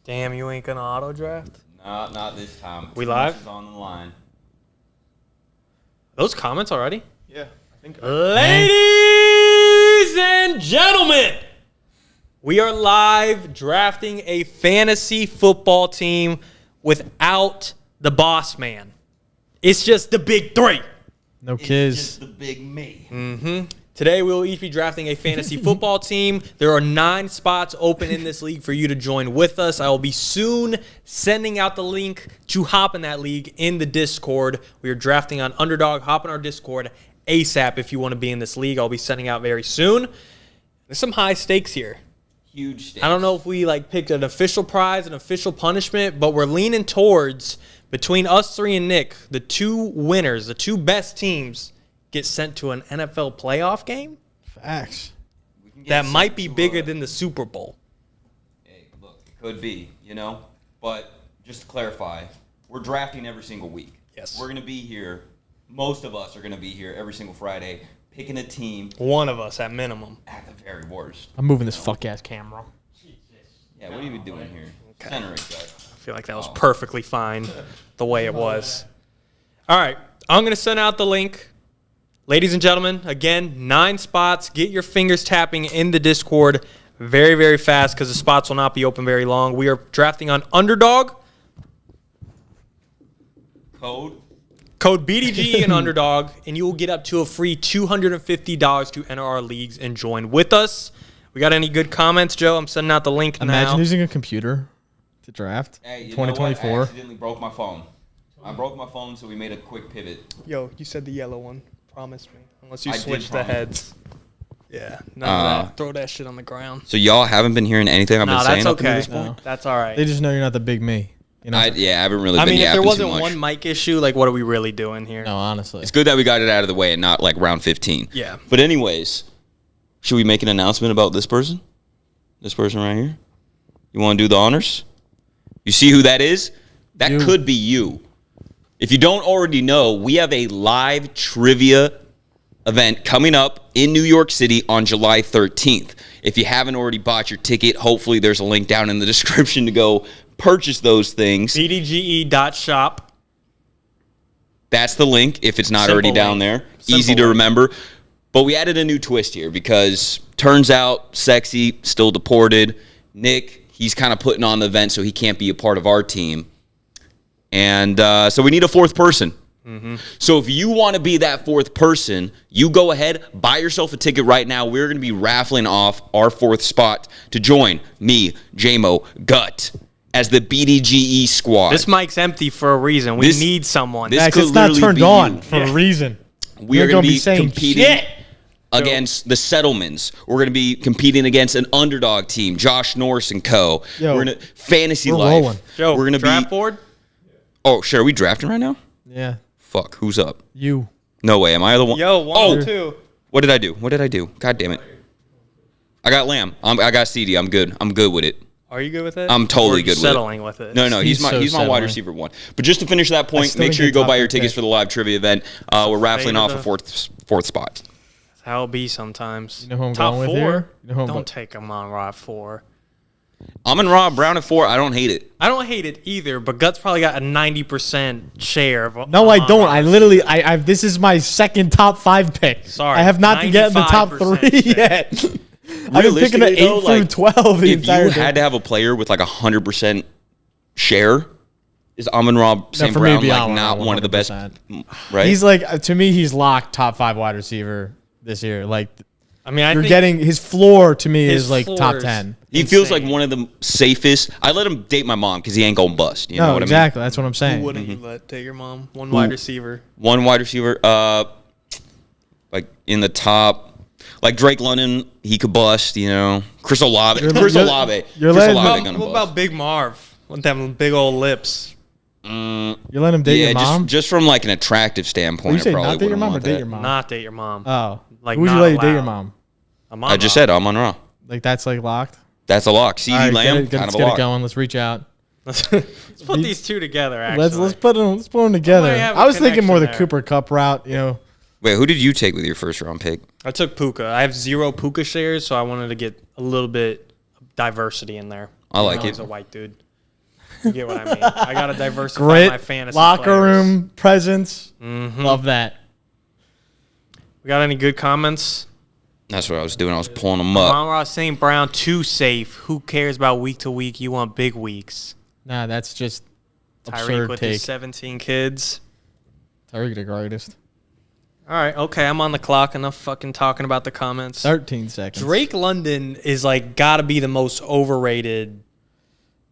Damn, you ain't gonna auto draft? Not this time. We Too live? much is on the line. Those comments already? Yeah, I think. Ladies and gentlemen, we are live drafting a fantasy football team without the boss man. It's just the big three. No It's kids. just the big me. Today, we will each be drafting a fantasy football team. There are 9 spots open in this league for you to join with us. I will be soon sending out the link to hop in that league in the Discord. We are drafting on Underdog. Hop in our Discord ASAP if you want to be in this league. I'll be sending out very soon. There's some high stakes here. Huge stakes. I don't know if we picked an official prize, an official punishment, but we're leaning towards, between us three and Nick, the 2 winners, the 2 best teams, get sent to an NFL playoff game Facts. We can get that sent might be to, bigger than the Super Bowl. Hey, look, it could be, But just to clarify, we're drafting every single week. Yes. We're going to be here. Most of us are going to be here every single Friday, picking a team One of us at minimum. at the very worst. I'm moving this fuck ass camera. Yeah, what are you doing here? Center it, Gut. I feel like that was perfectly fine the way it was. All right, I'm going to send out the link. Ladies and gentlemen, again, 9 spots. Get your fingers tapping in the Discord very, very fast because the spots will not be open very long. We are drafting on Underdog. Code BDGE and Underdog, and you will get up to a free $250 to enter our leagues and join with us. We got any good comments, Joe? I'm sending out the link Imagine now. using a computer to draft. Hey, you know what? I 2024. accidentally broke my phone. I broke my phone, so we made a quick pivot. Yo, you said the yellow one. Promise me. Unless you I did switch the promise. heads. Yeah, none of that. Throw that shit on the ground. So y'all haven't been hearing anything I've No, been saying that's up until okay. this point? No. That's all right. They just know you're not the big me. You know? I haven't really I been mean, if there yapping too wasn't much. one mic issue, what are we really doing here? no, honestly. It's good that we got it out of the way and not round 15. Yeah. But anyways, should we make an announcement about this person? This person right here? You want to do the honors? You see who that is? That You. could be you. If you don't already know, we have a live trivia event coming up in New York City on July 13th. If you haven't already bought your ticket, hopefully there's a link down in the description to go purchase those things. BDGE.shop. That's the link if it's not Simple already down link. there. Simple Easy to link. remember. But we added a new twist here because turns out Sexy still deported. Nick, he's kind of putting on the event so he can't be a part of our team. And so we need a 4th person. So if you want to be that 4th person, you go ahead, buy yourself a ticket right now. We're going to be raffling off our 4th spot to join me, JMO, Gut, as the BDGE squad. This mic's empty for a reason. We This- need someone. this- Facts, could it's not literally turned be on you. for a reason. We You're are going to gonna be be saying competing shit. against the Settlements. We're going to be competing against an underdog team, Josh Norris and co. Yo, we're going to fantasy we're life. rolling. Joe, we're going to draft be. board? Oh, sure. Are we drafting right now? Yeah. Fuck. Who's up? You. No way. Am I the one? Yo, 1 or 2. What did I do? What did I do? God damn it. I got Lamb. I got CD. I'm good. I'm good with it. Are you good with it? I'm totally Or are you good with it. settling with it. No, he's He's my so wide settling. receiver 1. But just to finish that point, still make think sure you you're go buy top your pick. tickets for the live trivia event. We're raffling off a Fade fourth spot. That's how it be sometimes. You know who I'm Top going 4? with here? You know who I'm Don't go- take him on Rob 4. I'm in Rob Brown at 4. I don't hate it. I don't hate it either, but Guts probably got a 90% share of. No, I Amon don't. Ra. I literally, this is my second top 5 pick. Sorry, I have not to get in the top 95% 3 yet. I've been picking an Realistically, 8 though, through 12 the If entire you thing. had to have a player with 100% share, is Amon-Ra St. for me, Brown it'd be Amon-Ra not one of the best? 100%. Right? He's to me, he's locked top 5 wide receiver this year. I mean, I You're think getting his floor to me his is floor top is 10. he feels like insane. one of the safest. I let him date my mom because he ain't going bust. You know No, what exactly. That's what I'm Who saying. wouldn't you let take your mom? One wide receiver. I mean? One wide receiver, in the top, Drake London, he could bust. Chris Olave. You're Chris Olave letting- gonna What bust. about Big Marv? With them big old lips. You're letting him date Yeah, your mom? just from an attractive standpoint. you say I probably not date your wouldn't mom or want date that. your mom? Not date your mom. Oh. Like, Who would you not let you date your allowed. mom? Amon I just Ra. said Amon-Ra. That's locked? That's a lock. CD All right, Lamb, let's kind of a get it lock. going. Let's reach out. Let's put these two together. Actually, Let's put them together. might have a I was thinking more the connection Cooper Cup route, Wait, who did you take with your first round pick? I took Puka. I have 0 Puka shares, so I wanted to get a little bit of diversity in there. I like He's it. a white dude. You get what I mean? I gotta diversify Grit, my fantasy locker players. room presence. Mm-hmm. Love that. We got any good comments? That's what I was doing. I was pulling them up. Ron Ross St. Brown, too safe. Who cares about week to week? You want big weeks. Nah, that's just Tyreek absurd with take. his 17 kids. Tyreek the greatest. All right, okay, I'm on the clock. Enough fucking talking about the comments. 13 seconds. Drake London is like gotta be the most overrated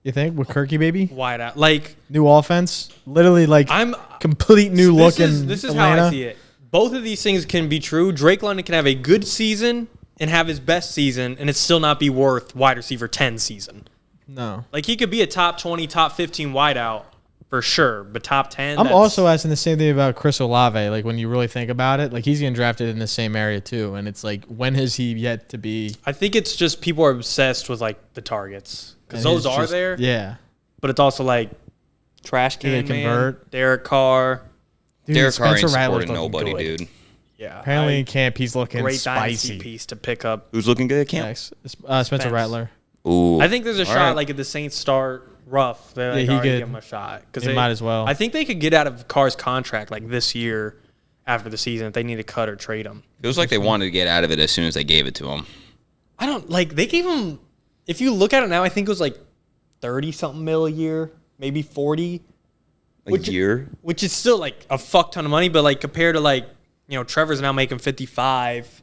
You think with Kirky baby? wideout. Like New offense, literally like I'm complete new look in This is Atlanta. how I see it. Both of these things can be true. Drake London can have a good season and have his best season, and it still not be worth wide receiver 10 season. No, Like he could be a top 20, top 15 wideout for sure, but top 10. I'm that's- also asking the same thing about Chris Olave. Like when you really think about it, like he's getting drafted in the same area too, and it's like when has he yet to be? I think it's just people are obsessed with like the targets because and those he's are just- there. Yeah, But it's also like trash Do they can man, convert? Derek Carr. dude, Derek Carr ain't Rattler's supporting looking nobody, good. dude. Yeah, Apparently in camp he's looking great dynasty spicy. piece to pick up. Who's looking good at camp? Next, Spencer Spence. Rattler. Ooh. I think there's a All shot right. like if the Saints start rough, they like, he already could. give him a shot because They might as well. I think they could get out of Carr's contract like this year after the season if they need to cut or trade him. Feels like they wanted to get out of it as soon as they gave it to him. I don't like they gave him. If you look at it now, I think it was like 30 something mil a year, maybe 40, A year? which is still like a fuck ton of money. But like compared to like Trevor's now making 55,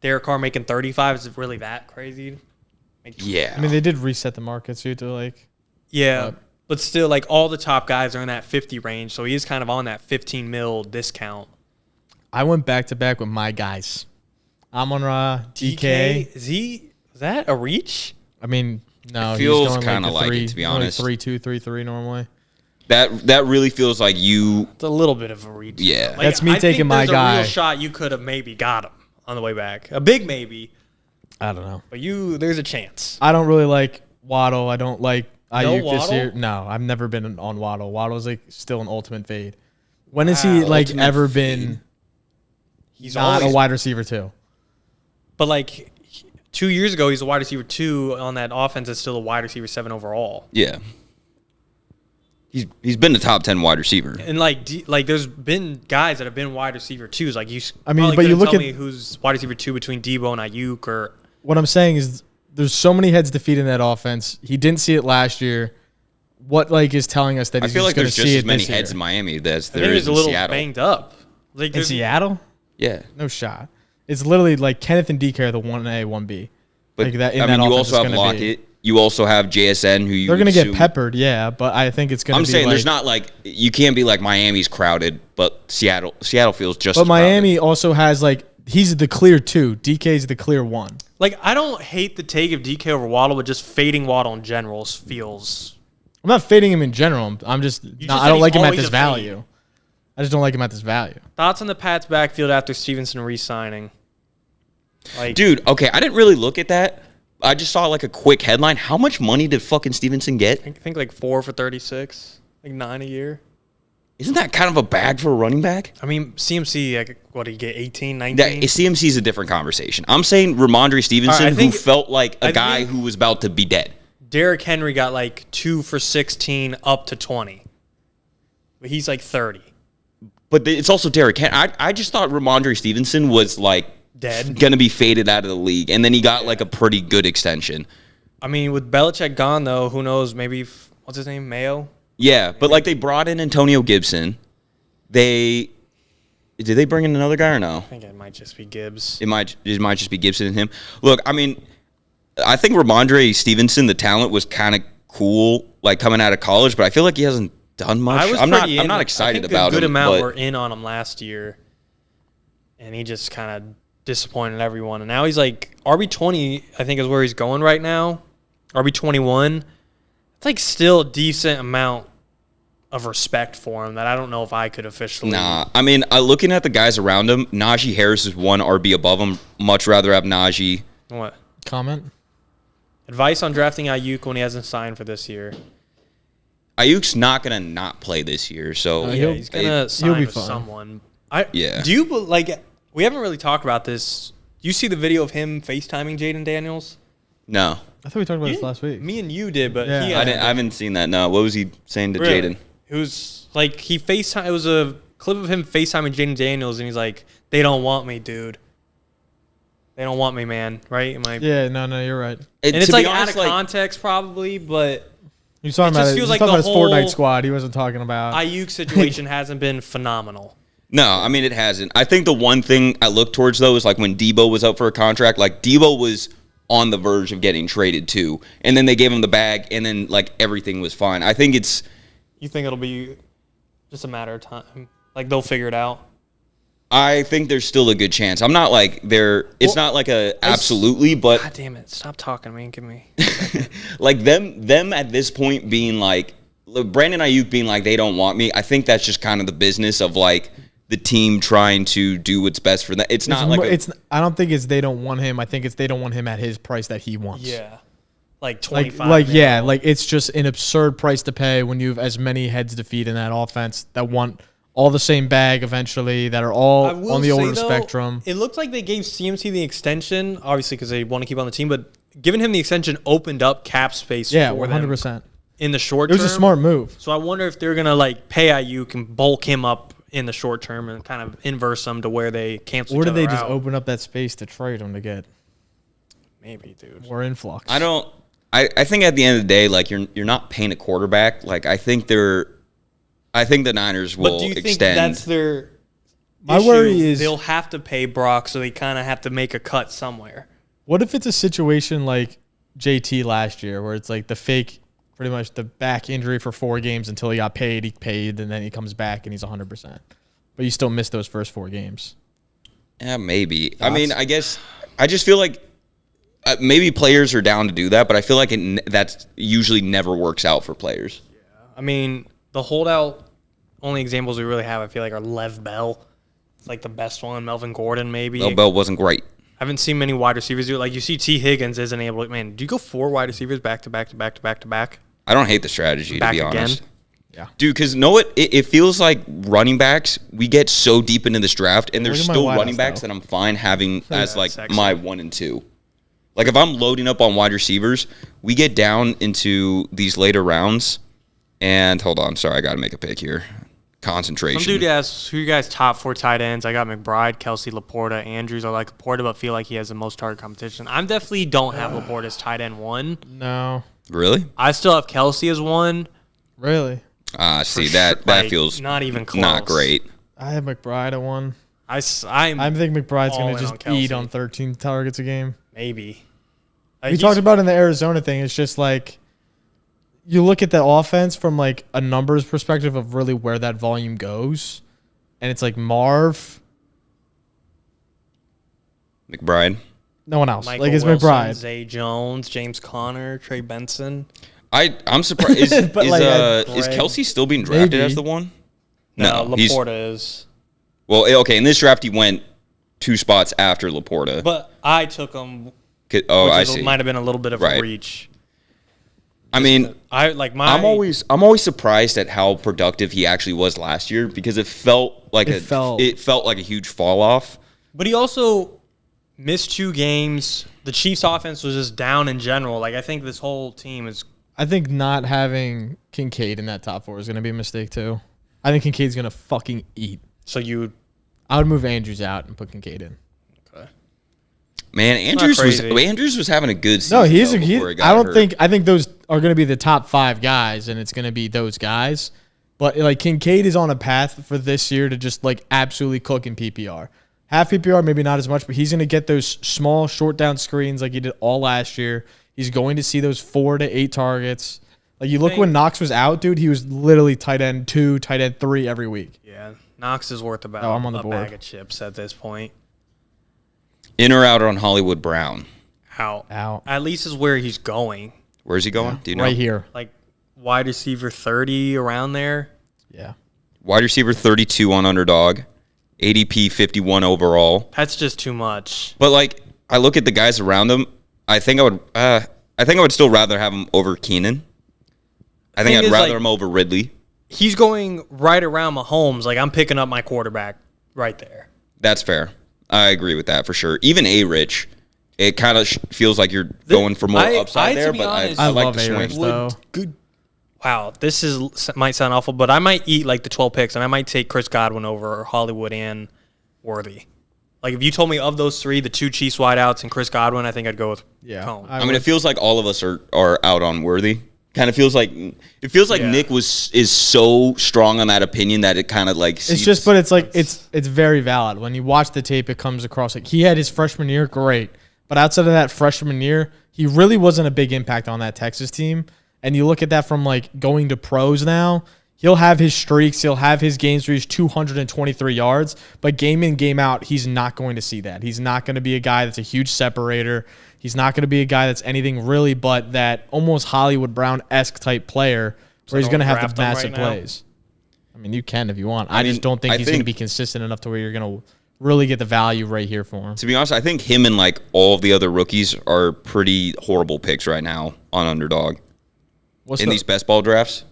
Derek Carr making 35. Is it really that crazy? Yeah. I mean, they did reset the market too to like. Yeah, but still, like all the top guys are in that 50 range, so he is kind of on that 15 mil discount. I went back to back with my guys. Amon-Ra, DK. Is that a reach? I mean, no, It feels he's going kinda the like it, three, to be only honest. 3-2, 3-3 normally. that really feels like you. It's a little bit of a reach. Yeah. Like, That's me I taking think my there's guy. A real shot you could have maybe got him on the way back. A big maybe, I don't know. but there's a chance. I don't really like Waddle. I don't like Ayuk this Waddle? year. No, I've never been on Waddle. Waddle's like still an ultimate fade. When has he Wow. like Ultimate ever fade. been He's not always, a wide receiver too? but like 2 years ago, he's a wide receiver 2 on that offense. It's still a wide receiver 7 overall. Yeah. He's been the top 10 wide receiver. And like there's been guys that have been wide receiver 2s. Like I mean, probably but you couldn't look tell at- me who's wide receiver 2 between Debo and Ayuk or. What I'm saying is there's so many heads defeated in that offense. He didn't see it last year. What like is telling us that I he's feel like going there's to just see as it many this heads year? in Miami as I there think is he's a in little Seattle. banged up. Like In there's- Seattle? Yeah. No shot. It's literally like Kenneth and DK are the 1A, 1B. But Like that, in I that mean, you offense also is have gonna be- Lockett. You also have JSN, who you They're going going to to get peppered, yeah, but I think it's going to I'm be saying like, there's not like you can't be like Miami's crowded, but Seattle feels just. But as Miami also has like he's the clear 2. DK's the clear 1. Like I don't hate the take of DK over Waddle, but just fading Waddle in general feels. I'm not fading him in general. I'm just, just I said don't he's like him at always this a fade. value. I just don't like him at this value. Thoughts on the Pats backfield after Stevenson re-signing? Like, Dude, okay, I didn't really look at that. I just saw like a quick headline. How much money did fucking Stevenson get? I think like 4 for 36, like 9 a year. Isn't that kind of a bag for a running back? I mean, CMC, like, what did he get? 18, 19? That CMC is a different conversation. I'm saying Ramondre Stevenson, All right, I think- who felt like a I guy think- who was about to be dead. Derrick Henry got like 2 for 16 up to 20. But he's like 30. But it's also Derrick Henry. I just thought Ramondre Stevenson was like Dead. going to be faded out of the league, and then he got like a pretty good extension. I mean, with Belichick gone, though, who knows? Maybe, what's his name? Mayo? Yeah, but like they brought in Antonio Gibson. Did they bring in another guy or no? I think it might just be Gibbs. It might just be Gibson and him. Look, I mean, I think Ramondre Stevenson, the talent was kind of cool, like coming out of college, but I feel like he hasn't done much. I'm not excited about a good him. amount but were in on him last year, and he just kind of disappointed everyone. And now he's like RB20, I think is where he's going right now. RB21. It's like still a decent amount of respect for him that I don't know if I could officially. Nah, I mean, looking at the guys around him, Najee Harris is one RB above him. Much rather have Najee. What? Comment? Advice on drafting Ayuk when he hasn't signed for this year. Ayuk's not gonna not play this year, so Yeah, he'll- he's gonna he'll sign be with fine. someone. Yeah. Do you like? We haven't really talked about this. Do you see the video of him FaceTiming Jaden Daniels? no. I thought we talked about this last week. Me and you did, but Yeah. he I haven't seen that. No. What was he saying to Jaden? It was like he FaceTime. It was a clip of him FaceTiming Jaden Daniels, and he's like, "They don't want me, dude. They don't want me, man." Right? Am I? Yeah, no, you're right. And it's To like be honest, out of context, probably, but He's talking It about just it. feels He's like talking the about his Fortnite whole- squad. He wasn't talking about. Ayuk situation hasn't been phenomenal. No, I mean it hasn't. I think the one thing I look towards though is like when Debo was up for a contract. Like Debo was on the verge of getting traded too, and then they gave him the bag, and then like everything was fine. I think it's. You think it'll be just a matter of time? Like they'll figure it out. I think there's still a good chance. I'm not like there. It's Well, not like a absolutely, but God damn it! Stop talking to me and give me. like them at this point being like Brandon Ayuk being like they don't want me. I think that's just kind of the business of like the team trying to do what's best for them. It's not like I don't think it's they don't want him. I think it's they don't want him at his price that he wants. Yeah, like 25. Like it's just an absurd price to pay when you have as many heads to feed in that offense that want all the same bag eventually, that are all I will on the say, older though, spectrum. It looked like they gave CMC the extension, obviously because they want to keep on the team, but giving him the extension opened up cap space Yeah, for 100%. them in the short It term. was a smart move. So I wonder if they're gonna like pay Ayuk and bulk him up in the short term and kind of inverse them to where they cancel. Or each did they other just out. open up that space to trade him to get Maybe, dude. more influx? I don't. I think at the end of the day, like you're not paying a quarterback. Like I think the Niners will But do you think extend. that's their My issue? worry is- they'll have to pay Brock, so they kind of have to make a cut somewhere. What if it's a situation like JT last year where it's like the fake, pretty much the back injury for 4 games until he got paid, and then he comes back and he's 100%. But you still missed those first 4 games. Yeah, maybe. I mean, I guess I just feel like maybe players are down to do that, but I feel like that's usually never works out for players. I mean, the holdout only examples we really have, I feel like, are Lev Bell. It's like the best one. Melvin Gordon, maybe. Well, Bell wasn't great. I haven't seen many wide receivers do it. Like you see, T. Higgins isn't able to. Man, do you go 4 wide receivers back to back to back to back to back? I don't hate the strategy, Back to be again? honest. Yeah. Dude, because know what? It feels like running backs, we get so deep into this draft, and there's Look at my still wideouts, running backs though. that I'm fine having as like sexy. my 1 and 2. Like if I'm loading up on wide receivers, we get down into these later rounds, and hold on, sorry, I got to make a pick here. Concentration. Some dude asks, who you guys top 4 tight ends? I got McBride, Kelsey, Laporta, Andrews. I like Laporta, but feel like he has the most target competition. I definitely don't have Laporta as tight end 1. No. Really? I still have Kelsey as 1. Really? See, For that sure. that Like, feels not even close. not great. I have McBride at 1. I'm I think McBride's all going in to on just eat Kelsey. on 13 targets a game. maybe. We talked about in the Arizona thing. It's just like you look at the offense from like a numbers perspective of really where that volume goes, and it's like Marv, McBride. no one else. Michael Like it's Wilson, McBride. Zay Jones, James Conner, Trey Benson. I'm surprised. But, like, Is Greg. Kelsey still being drafted Maybe. as the 1? No, he's Laporta is. well. Okay, in this draft he went 2 spots after Laporta. But I took him. Oh, I Which see. might have been a little bit of Right. a reach. I mean, I like my. I'm always surprised at how productive he actually was last year because it felt like It felt like a huge fall off. But he also missed 2 games. The Chiefs' offense was just down in general. Like I think this whole team is. I think not having Kincaid in that top 4 is going to be a mistake too. I think Kincaid's going to fucking eat. So you. I would move Andrews out and put Kincaid in. Man, Andrews was having a good season. No, he's though, a he. before he got I don't hurt. think. I think those are going to be the top 5 guys, and it's going to be those guys. But like Kincaid is on a path for this year to just like absolutely cook in PPR. Half PPR, maybe not as much, but he's going to get those small short down screens like he did all last year. He's going to see those 4 to 8 targets. Like you look when Knox was out, dude, he was literally tight end 2, tight end 3 every week. Yeah, Knox is worth about Oh, I'm on the a board. bag of chips at this point. In or out on Hollywood Brown. Out. Out. At least is where he's going. Where's he going? Do you know? Right here. Like wide receiver 30 around there. Yeah. Wide receiver 32 on underdog, ADP 51 overall. That's just too much. But like I look at the guys around him, I think I would still rather have him over Keenan. I think Thing I'd is, rather like- him over Ridley. He's going right around Mahomes. Like I'm picking up my quarterback right there. That's fair. I agree with that for sure. Even A-Rich it kind of feels like you're going for more upside there. To be But honest, I like love the A-Rich, swing. though. Good. Wow, might sound awful, but I might eat like the 12 picks, and I might take Chris Godwin over Hollywood and Worthy. Like if you told me of those three, the two Chiefs wideouts and Chris Godwin, I think I'd go with Cone. I mean, it feels like all of us are out on Worthy. Kind of feels like Nick is so strong on that opinion that it kind of like. It's just, but it's like it's very valid. When you watch the tape, it comes across like he had his freshman year, great, but outside of that freshman year, he really wasn't a big impact on that Texas team. And you look at that from like going to pros now. He'll have his streaks. He'll have his games where he's 223 yards. But game in, game out, he's not going to see that. He's not going to be a guy that's a huge separator. He's not going to be a guy that's anything really but that almost Hollywood Brown-esque type player where he's going to have the massive plays. I mean, you can if you want. I just don't think he's going to be consistent enough to where you're going to really get the value right here for him. To be honest, I think him and like all of the other rookies are pretty horrible picks right now on Underdog in these best ball drafts.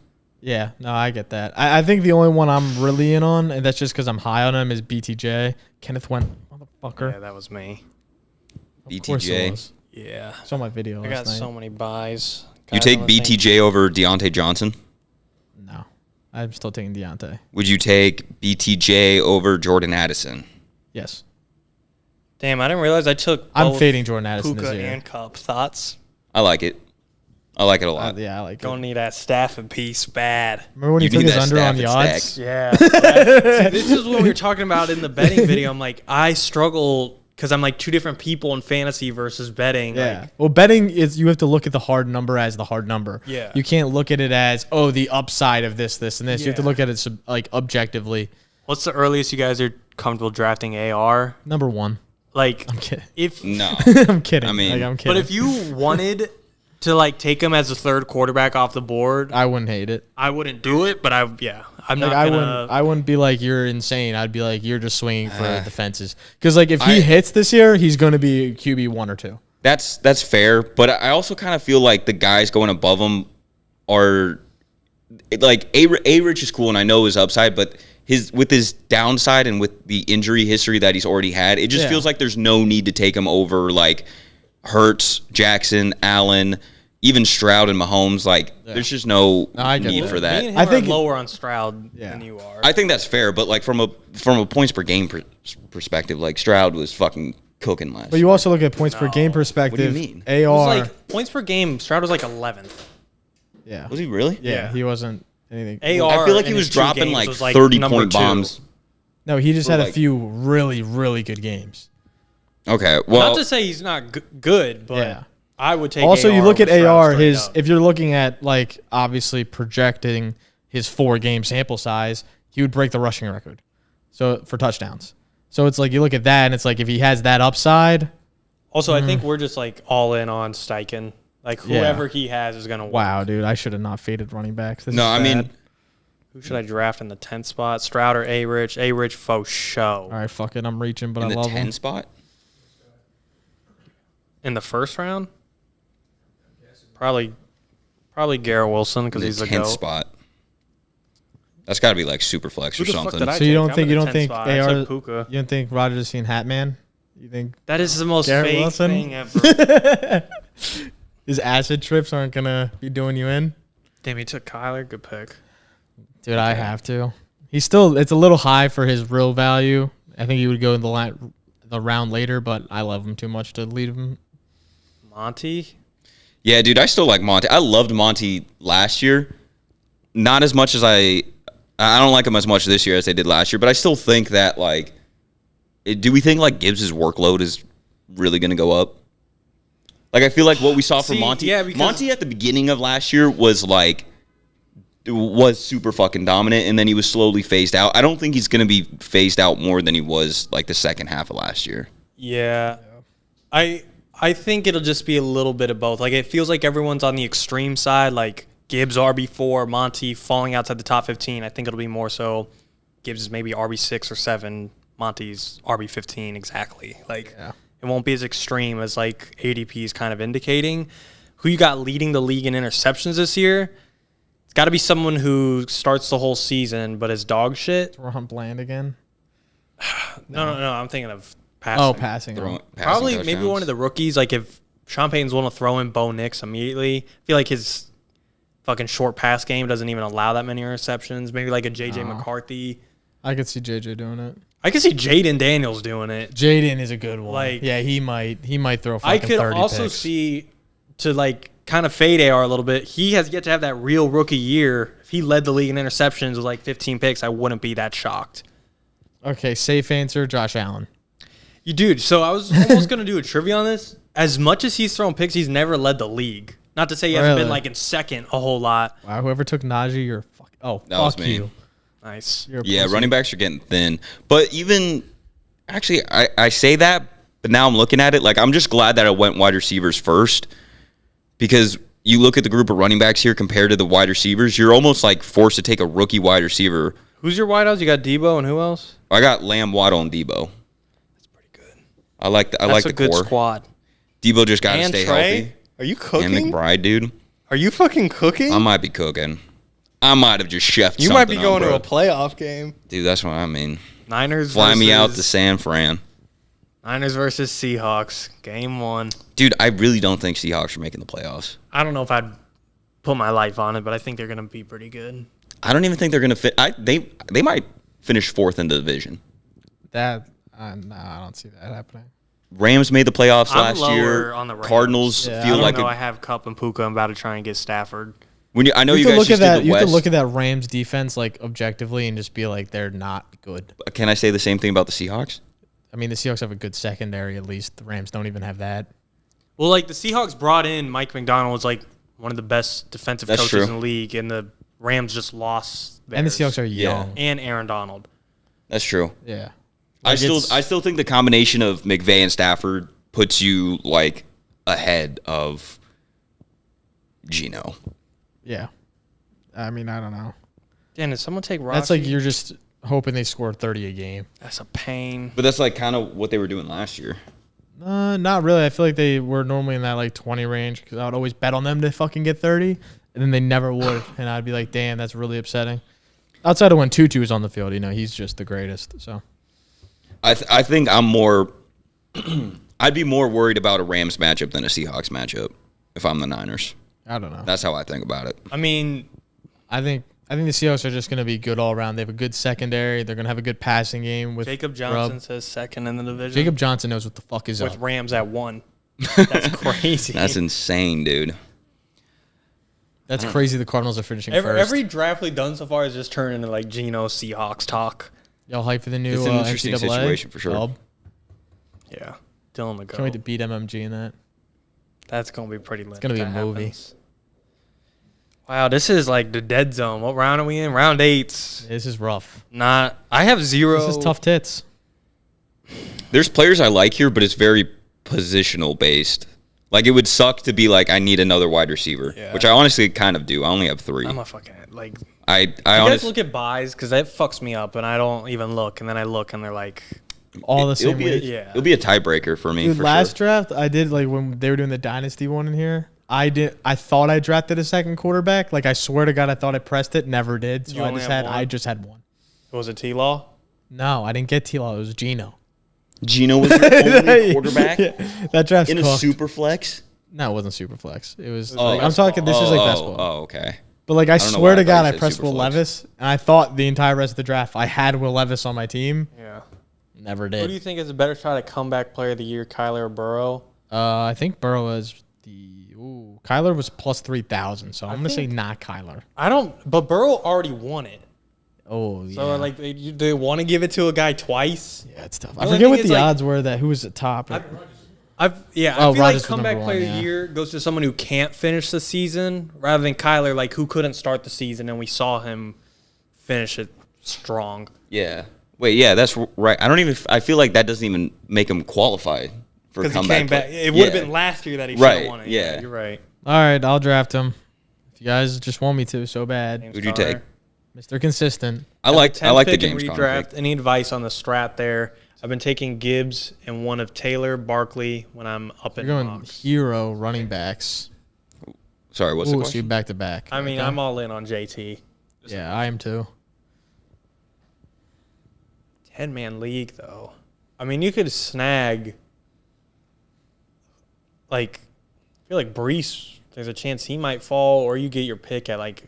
Yeah, no, I get that. I think the only one I'm really in on, and that's just because I'm high on him, is BTJ. Kenneth went, motherfucker. Yeah, that was me. Of course it BTJ. was. Yeah. Saw my video I last got night. so many buys. You take BTJ over Deontay Johnson? No, I'm still taking Deontay. Would you take BTJ over Jordan Addison? Yes. Damn, I didn't realize I took I'm both fading Jordan Addison Puka this year. and Cup. Thoughts? I like it. I like it a lot. Yeah, I like Gonna it. need that Stafford piece bad. Remember when You you took need his that under on Stafford the odds? stack. Yeah. See, this is what we were talking about in the betting video. I'm like, I struggle because I'm like two different people in fantasy versus betting. Yeah. Like, Well, betting is you have to look at the hard number as the hard number. Yeah. You can't look at it as, oh, the upside of this, and this. You have to Yeah. look at it like objectively. what's the earliest you guys are comfortable drafting AR? Number one. Like, I'm kidding. if No. I'm kidding. I mean- I'm kidding. but if you wanted to like take him as a third quarterback off the board, I wouldn't hate it. I wouldn't do it. But I'm Like not I gonna. wouldn't be like you're insane. I'd be like you're just swinging for the fences. Because like if he hits this year, he's going to be QB 1 or 2. That's fair, but I also kind of feel like the guys going above him are like A-Rich is cool, and I know his upside, but with his downside and with the injury history that he's already had, it just feels like there's no need to take him over like Hurts, Jackson, Allen, even Stroud and Mahomes. Like there's just no I get need that. for Me that. and him I think are lower on Stroud Yeah. than you are. I think that's fair, but like from a points per game perspective, like Stroud was fucking cooking last. But you also look at points per game perspective. mean? it AR. was like points per game. Stroud was like 11th. yeah. Was he really? Yeah. He wasn't anything. AR I feel like in he was his two dropping games like was, like 30-point number 2. bombs. No, he just Or had a like- few really, really good games. Okay, well, Not to say he's not good, but Yeah. I would take. Also, you AR look at over Stroud AR. straight His up. if you're looking at like obviously projecting his 4-game sample size, he would break the rushing record. So for touchdowns. So it's like you look at that, and it's like if he has that upside. Also, I think we're just like all in on Steichen. Like whoever he has is gonna win. Wow, dude, I should have not faded running backs. This no, is I bad. mean, Who should I draft in the 10th spot? Stroud or A-Rich? A-Rich faux show. all right, fuck it, I'm reaching, but in I the love 10 him. spot. In the first round? Probably Garrett Wilson because In he's the the 10th GOAT. spot. That's got to be like super flex Who or the fuck something. did I So you take? don't I'm think in you the don't 10th think spot. I AR? took Puka. You don't think Rogers has seen Hatman? You think That is the most Garrett fake Wilson? thing ever. his acid trips aren't gonna be doing you in? Damn, he took Kyler. Good pick. Dude, I have to. He's still. It's a little high for his real value. I think he would go in the round later, but I love him too much to lead him. Monty? Yeah, dude, I still like Monty. I loved Monty last year. Not as much as I don't like him as much this year as I did last year, but I still think that like, do we think like Gibbs' workload is really going to go up? Like, I feel like what we saw from See, Monty, yeah, because- Monty at the beginning of last year was super fucking dominant, and then he was slowly phased out. I don't think he's going to be phased out more than he was like the second half of last year. Yeah. I think it'll just be a little bit of both. Like, it feels like everyone's on the extreme side, like Gibbs RB4, Monty falling outside the top 15. I think it'll be more so Gibbs is maybe RB6 or 7, Monty's RB15 exactly. Like, it won't be as extreme as like ADP is kind of indicating. Who you got leading the league in interceptions this year? It's got to be someone who starts the whole season but is dog shit. Ron Bland again. No. I'm thinking of Passing. Oh, passing. Probably maybe one of the rookies. Like if Sean Payton's willing to throw in Bo Nix immediately, I feel like his fucking short pass game doesn't even allow that many interceptions. Maybe like a J.J. McCarthy. I could see JJ doing it. I could see Jaden Daniels doing it. Jaden is a good one. Like, yeah, he might throw I fucking could 30 also picks. see, to like kind of fade AR a little bit, he has yet to have that real rookie year. If he led the league in interceptions with like 15 picks, I wouldn't be that shocked. Okay, safe answer, Josh Allen. You dude, so I was almost going to do a trivia on this. As much as he's thrown picks, he's never led the league. Not to say he hasn't been Really? like in second a whole lot. Wow, whoever took Najee, you're fuck. Oh, That was fuck me. you. Nice. You're a Yeah, pussy. running backs are getting thin. But even actually, I say that, but now I'm looking at it like I'm just glad that I went wide receivers first because you look at the group of running backs here compared to the wide receivers, you're almost like forced to take a rookie wide receiver. Who's your wideouts? You got Debo and who else? I got Lamb, Waddle, and Debo. That's pretty good. I like the That's a good core. squad. Debo just got to And stay Trey? healthy. Are you And cooking? McBride, dude. Are you fucking cooking? I might be cooking. I might have just chefed You something might be up, going bro. to a playoff game. Dude, that's what I mean. Niners Fly versus, me out to San Fran. Niners versus Seahawks. Game 1. Dude, I really don't think Seahawks are making the playoffs. I don't know if I'd put my life on it, but I think they're going to be pretty good. I don't even think they're going to fit. They might finish 4th in the division. That no, I don't see that happening. Rams made the playoffs I'm last lower year. on the Rams. Cardinals Yeah, feel I like don't know. I have Cup and Puka. I'm about to try and get Stafford. I know you have to guys look just at that. did the You have to West. look at that Rams defense like objectively and just be like they're not good. Can I say the same thing about the Seahawks? I mean, the Seahawks have a good secondary at least. The Rams don't even have that. Well, like the Seahawks brought in Mike McDonald, was like one of the best defensive That's coaches true. in the league, and the Rams just lost. And the theirs. Seahawks are young. and Aaron Donald. That's true. Yeah. I Like, still think the combination of McVay and Stafford puts you like ahead of Geno. Yeah. I mean, I don't know. Dan, did someone take Rocky? That's like you're just hoping they score 30 a game. That's a pain. But that's like kind of what they were doing last year. Not really. I feel like they were normally in that like 20 range because I would always bet on them to fucking get 30, and then they never would, and I'd be like, damn, that's really upsetting. Outside of when Tutu is on the field, he's just the greatest. So I think I'm more. I'd be more worried about a Rams matchup than a Seahawks matchup if I'm the Niners. I don't know. That's how I think about it. I mean, I think the Seahawks are just going to be good all around. They have a good secondary. They're going to have a good passing game with Jacob Grubb. Johnson says second in the division. Jacob Johnson knows what the fuck is with up. Rams at 1. That's crazy. That's insane, dude. That's crazy. The Cardinals are finishing first. Every draft we've done so far has just turned into like Geno Seahawks talk. Y'all hype for the new It's an interesting NCAA? situation for sure. Dub? Yeah, Dylan the Can't wait to goat. beat MMG in that. That's gonna be pretty lit. It's gonna be a movie. Wow, this is like the dead zone. What round are we in? Round 8. This is rough. Not. I have 0. This is tough tits. There's players I like here, but it's very positional based. Like it would suck to be like I need another wide receiver, Yeah. which I honestly kind of do. I only have 3. I'm a fucking like. I You guys honestly look at buys because that fucks me up, and I don't even look, and then I look, and they're like, All the it'll same be week. Yeah. it'll be a tiebreaker for me. Dude, for last sure. draft I did like when they were doing the dynasty one in here. I thought I drafted a second quarterback. Like I swear to God, I thought I pressed it. Never did. So You only have one? I just had one. was it T-Law? No, I didn't get T-Law. It was Geno. Geno was your only quarterback That draft's in a cooked. super flex. No, it wasn't super flex. It was. Oh, like, I'm talking. This is like best ball. Oh, okay. But like I don't know swear why to I thought God, you I said pressed Will Superflex. Levis, and I thought the entire rest of the draft I had Will Levis on my team. Yeah. Never Who do you did. think is a better shot at comeback player of the year, Kyler or Burrow? I think Burrow was Kyler was plus 3,000. So I'm gonna say think- not Kyler. I don't. But Burrow already won it. Oh yeah. So like, they want to give it to a guy twice. Yeah, it's tough. The I only forget thing what is, the like, odds were that who was at top. I Oh, feel Rodgers like was comeback number player one, of the yeah. year goes to someone who can't finish the season rather than Kyler, like who couldn't start the season, and we saw him finish it strong. Yeah. Wait. Yeah, that's right. I feel like that doesn't even make him qualify for Because he comeback. came back. play. It would have Yeah. been last year that he should Right, have won it. yeah. You're right. All right, I'll draft him. If you guys just want me to so bad, James Who'd you Conner. take? Mr. Consistent. I like the 10th pick in James Conner redraft. pick. Any advice on the strat there? I've been taking Gibbs and one of Taylor, Barkley when I'm up in You're going mocks. hero running backs. Sorry, what's the Ooh, so you question? back to back. I mean, Okay. I'm all in on JT. Yeah, I am too. 10-man league though. I mean, you could snag, like, I feel like Brees, there's a chance he might fall, or you get your pick at, like,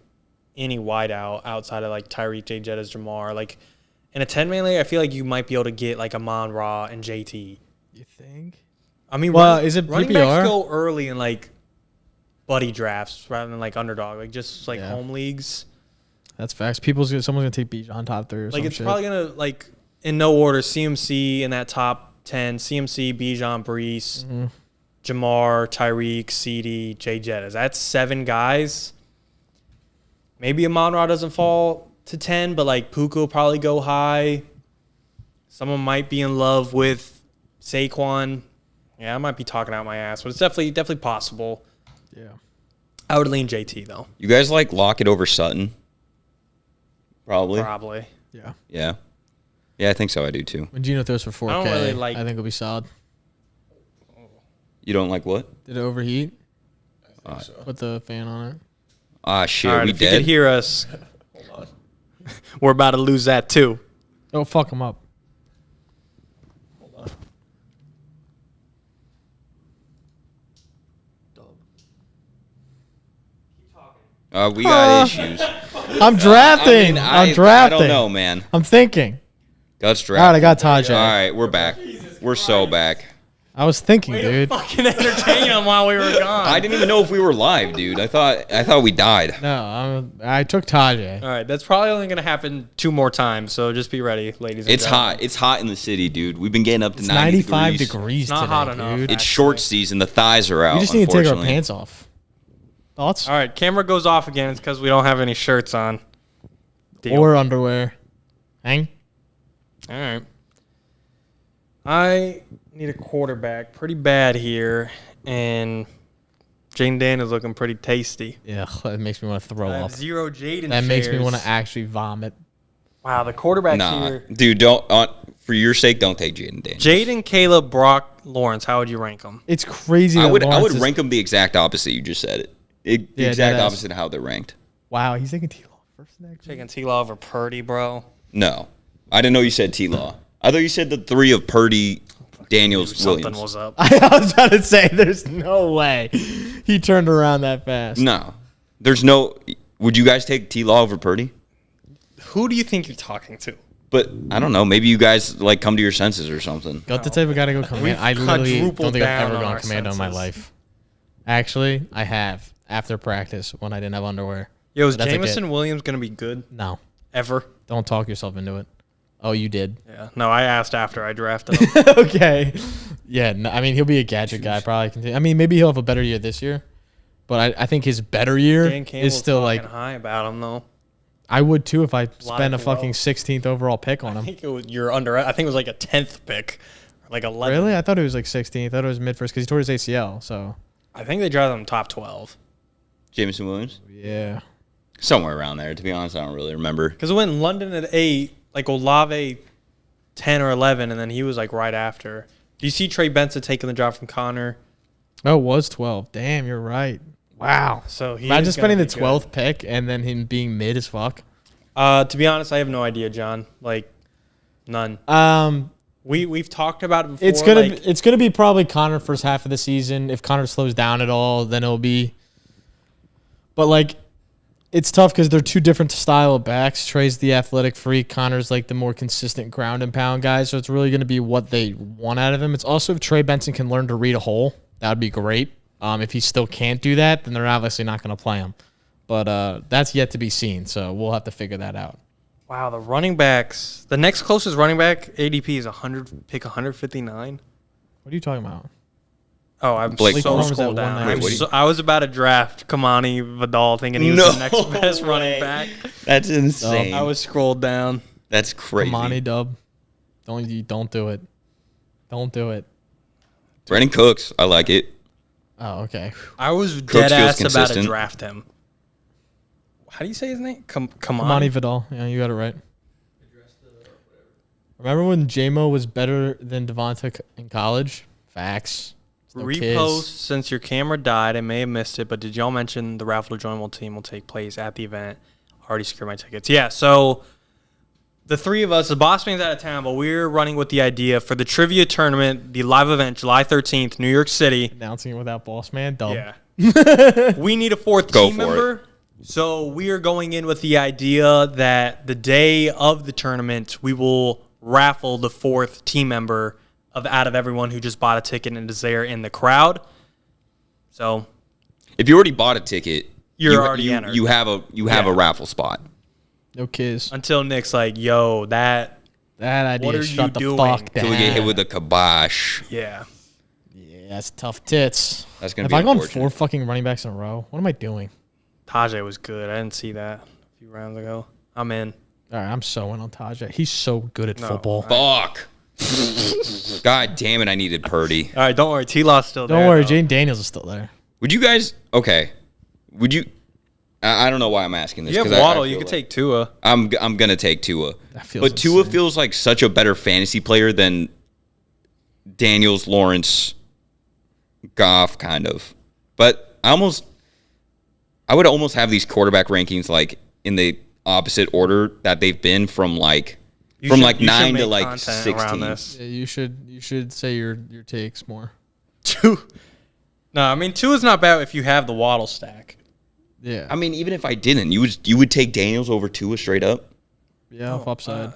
any wideout outside of, like, Tyreek, J. Jettas, Jamar. Like, in a 10-man league, I feel like you might be able to get, like, Amon-Ra and JT. You think? I mean, Well, is it running PPR? backs go early in, like, buddy drafts rather than, like, underdog. Like, just, like, Yeah. home leagues. That's facts. Someone's gonna take Bijan top 3 or Like, some it's shit. probably going to, like, in no order, CMC in that top 10, CMC, Bijan, Brees, Jamar, Tyreek, CD, J. Jettas. That's 7 guys. Maybe Amon-Ra doesn't fall to 10, but, like, Puka will probably go high. Someone might be in love with Saquon. Yeah, I might be talking out my ass, but it's definitely possible. Yeah. I would lean JT, though. You guys like Lockett over Sutton? Probably. Probably. Yeah. Yeah. Yeah, I think so. I do too. When Gino throws for 4K, I don't really like- I think it'll be solid. You don't like what? Did it overheat? I think so. Put the fan on it. Ah, shit. All right, we if you dead? could hear us, we're about to lose that, too. Oh, fuck him up. Hold on. We got issues. I'm drafting. I'm drafting. I don't know, man. I'm thinking. Dutch All right, I draft. got Tajay. All right, we're back. We're so back. I was thinking, dude. Fucking entertain them while we were gone. I didn't even know if we were live, dude. I thought we died. No, I took Tajay. All right, that's probably only going to happen 2 more times, so just be ready, ladies and It's gentlemen. hot. It's hot in the city, dude. We've been getting up to It's 95 degrees not today, hot enough. dude. It's short season. The thighs are out. We just need to take our unfortunately. pants off. Thoughts? All right, camera goes off again. It's because we don't have any shirts on. Deal. Or underwear. Hang. All right. I need a quarterback pretty bad here, and Jaden Dan is looking pretty tasty. Yeah, that makes me want to throw I have up. 0 Jaden That makes me shares. want to actually vomit. Wow, the quarterback Nah, here. dude. Don't. For your sake, don't take Jaden Daniels. Jaden, Caleb, Brock, Lawrence. How would you rank them? It's crazy. I that would Lawrence is- rank them the exact opposite. You just said it. The Yeah, exact deadass. opposite of how they're ranked. Wow, he's taking T-Law first next. Taking T-Law over Purdy, bro. No, I didn't know you said T-Law. I thought you said the 3 of Purdy, Daniels, Something Williams. was up. I was about to say, there's no way he turned around that fast. No, there's no. Would you guys take T-Law over Purdy? Who do you think you're talking to? But I don't know. Maybe you guys like come to your senses or something. Got the type of guy to go command. We've I literally don't quadrupled think I've down ever on gone our commando in my senses. life. Actually, I have after practice when I didn't have underwear. Yo, is But that's Jamison okay. Williams going to be good No, ever? don't talk yourself into it. Oh, you did. Yeah. No, I asked after I drafted him. Okay. Yeah, no, I mean he'll be a gadget guy. Probably. I mean maybe he'll have a better year this year, but I think his better year Dan Campbell's is still like talking high about him though. I would too if I spent a Live well. fucking 16th overall pick on I him. think it was I think it was like a 10th pick, like 11. Really? I thought it was like 16th. I thought it was mid first because he tore his ACL. So I think they drafted him top 12 Jameson Williams, yeah. somewhere around there. To be honest, I don't really remember. because it went London at 8, like Olave 10 or 11, and then he was like right after. Do you see Trey Benson taking the job from Connor? Oh, it was 12. Damn, you're right. Wow. So he Imagine is gonna spending the be good. 12th pick and then him being mid as fuck. To be honest, I have no idea, John. Like none. We've talked about it before. It's gonna be probably Connor first half of the season. If Connor slows down at all, then it'll be. But like, it's tough because they're two different style of backs. Trey's the athletic freak. Connor's like the more consistent ground and pound guy. So it's really gonna be what they want out of him. It's also if Trey Benson can learn to read a hole, that would be great. If he still can't do that, then they're obviously not gonna play him. But that's yet to be seen. So we'll have to figure that out. wow, the running backs. The next closest running back ADP is 159. What are you talking about? Oh, I'm Blake so Corum's at scrolled down. 190. I was about to draft Kamani Vidal, thinking he was No the next best way. running back. That's insane. I was scrolled down. That's crazy. Kamani Dub. Don't do it. Don't do it. Brandon Cooks, I like it. Oh, okay. I was Cooks dead ass feels about to consistent. draft him. How do you say his name? Kamani Kamani. Vidal. Yeah, you got it right. Remember when J-Mo was better than Devonta in college? Facts. No Repost kids. since your camera died. I may have missed it, but did y'all mention the Ralph LeJoyne team will take place at the event? Already secured my tickets. Yeah, so the three of us, the Boss Man's out of town, but we're running with the idea for the trivia tournament, the live event, July 13th, New York City. Announcing it without Boss Man, dumb. Yeah. We need a fourth Go team for member. So we are going in with the idea that the day of the tournament, we will raffle the fourth team member out of everyone who just bought a ticket and is there in the crowd. So If you already bought a ticket, You're already entered. You have a raffle spot. No kids. until Nick's like, yo, that, That What idea are shut you the doing? fuck down. So we get hit with a kibosh. yeah. Yeah, that's tough tits. That's gonna Have be I gone unfortunate. 4 fucking running backs in a row? What am I doing? Tajay was good. I didn't see that a few rounds ago. I'm in. All right, I'm so in on Tajay. He's so good at No, football. Fuck. God damn it! I needed Purdy. All right, don't worry. T-Law's still there. Don't worry, though. Jane Daniels is still there. Would you guys? Okay. Would you? I don't know why I'm asking this. You have 'cause I Waddle. feel You could like- take Tua. I'm gonna take Tua, That feels but Tua insane. feels like such a better fantasy player than Daniels, Lawrence, Goff, kind of. But I would almost have these quarterback rankings like in the opposite order that they've been from like You should 9 to make like content around 16. this. Yeah, you should say your takes more. Tua. No, I mean Tua's not bad if you have the Waddle stack. Yeah. I mean, even if I didn't, you would take Daniels over Tua straight up. yeah, off upside.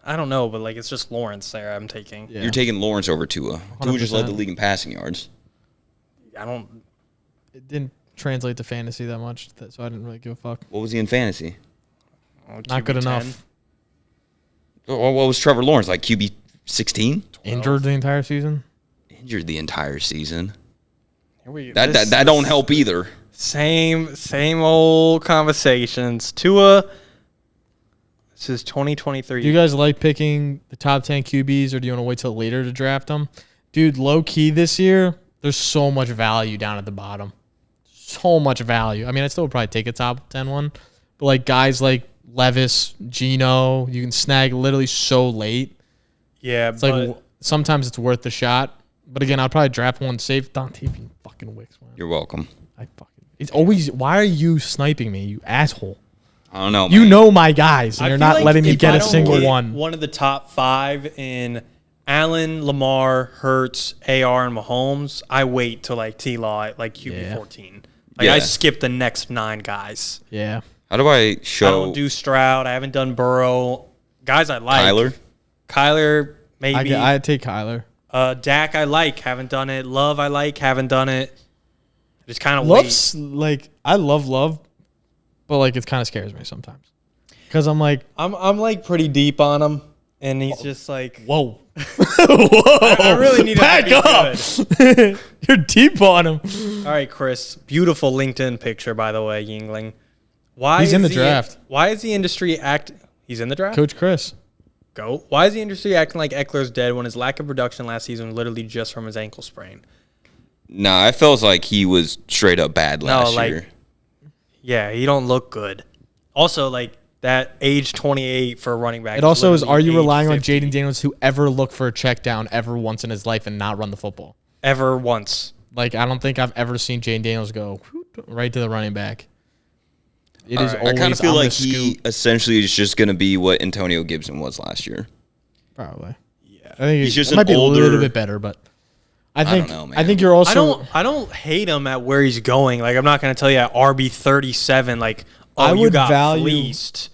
I don't know, but like it's just Lawrence there. I'm taking. Yeah. You're taking Lawrence over Tua. Tua just led the 100%. league in passing yards. I don't. It didn't translate to fantasy that much, so I didn't really give a fuck. What was he in fantasy? Not good QB10. enough. What was Trevor Lawrence like? QB 16? Injured the entire season. Injured the entire season. Here we- That this- that don't help either. Same old conversations. Tua. This is 2023. Do you guys like picking the top 10 QBs, or do you want to wait till later to draft them? Dude, low key this year, there's so much value down at the bottom. So much value. I mean, I still would probably take a top 10 one, but like guys like Levis, Geno, you can snag literally so late. yeah, It's but like sometimes it's worth the shot. But again, I'll probably draft one safe. Dante fucking Wicks, man. You're welcome. It's always, why are you sniping me, you asshole? I don't know. You man. know my guys, and I you're feel not like letting me if get I a don't single get one. One of the top 5 in Allen, Lamar, Hurts, AR, and Mahomes. I wait till like T-Law at like QB Yeah. 14. Like Yeah. I skip the next 9 guys. Yeah. How do I I show don't do Stroud. I haven't done Burrow. Guys I like. Kyler, maybe. I take Kyler. Dak I like. Haven't done it. Love I like. Haven't done it. Just kind of wait. Love's like, I love, but like it kind of scares me sometimes because I'm like, I'm like pretty deep on him, and he's just like, whoa, I really need back to be up. good. You're deep on him. All right, Chris. Beautiful LinkedIn picture, by the way, Yingling. Why He's in is the draft. Why is the industry He's in the draft. Coach Chris. Go. Why is the industry acting like Eckler's dead when his lack of production last season was literally just from his ankle sprain? Nah, it feels like he was straight up bad last like- year. Yeah, he don't look good. Also, like that age 28 for a running back. It also is, are you age relying 50 on Jaden Daniels to ever look for a check down ever once in his life and not run the football? ever once? Like, I don't think I've ever seen Jaden Daniels go right to the running back. It is All right. I always kind of feel on the like he scoop. essentially is just going to be what Antonio Gibson was last year. Probably. Yeah. I think He's just it might an be a little older- bit better, but I think don't know, I think man. you're also I don't hate him at where he's going. Like I'm not gonna tell you at RB 37. Like I you would got value- fleeced.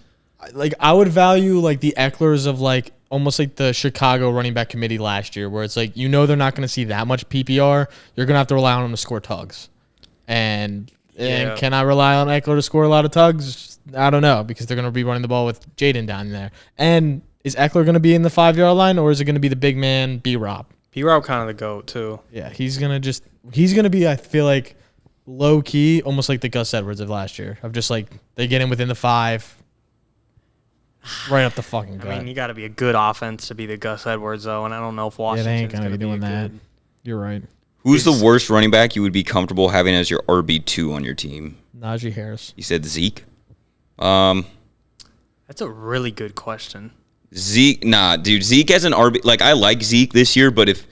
like I would value like the Ecklers of like almost like the Chicago running back committee last year, where it's like they're not going to see that much PPR. You're going to have to rely on them to score tugs, and Yeah. can I rely on Eckler to score a lot of tugs? I don't know, because they're going to be running the ball with Jaden down there. And is Eckler going to be in the 5-yard line, or is it going to be the big man B-Rob? P-Rob kind of the GOAT too. Yeah, he's going to be, I feel like, low key, almost like the Gus Edwards of last year, of just like they get in within the 5. Right up the fucking gut. I mean, you got to be a good offense to be the Gus Edwards though, and I don't know if Yeah, Washington's they ain't going to be doing that. good. You're right. Who's the worst running back you would be comfortable having as your RB2 on your team? Najee Harris. You said Zeke. That's a really good question. Zeke, nah, dude. Zeke as an RB, like I like Zeke this year, but if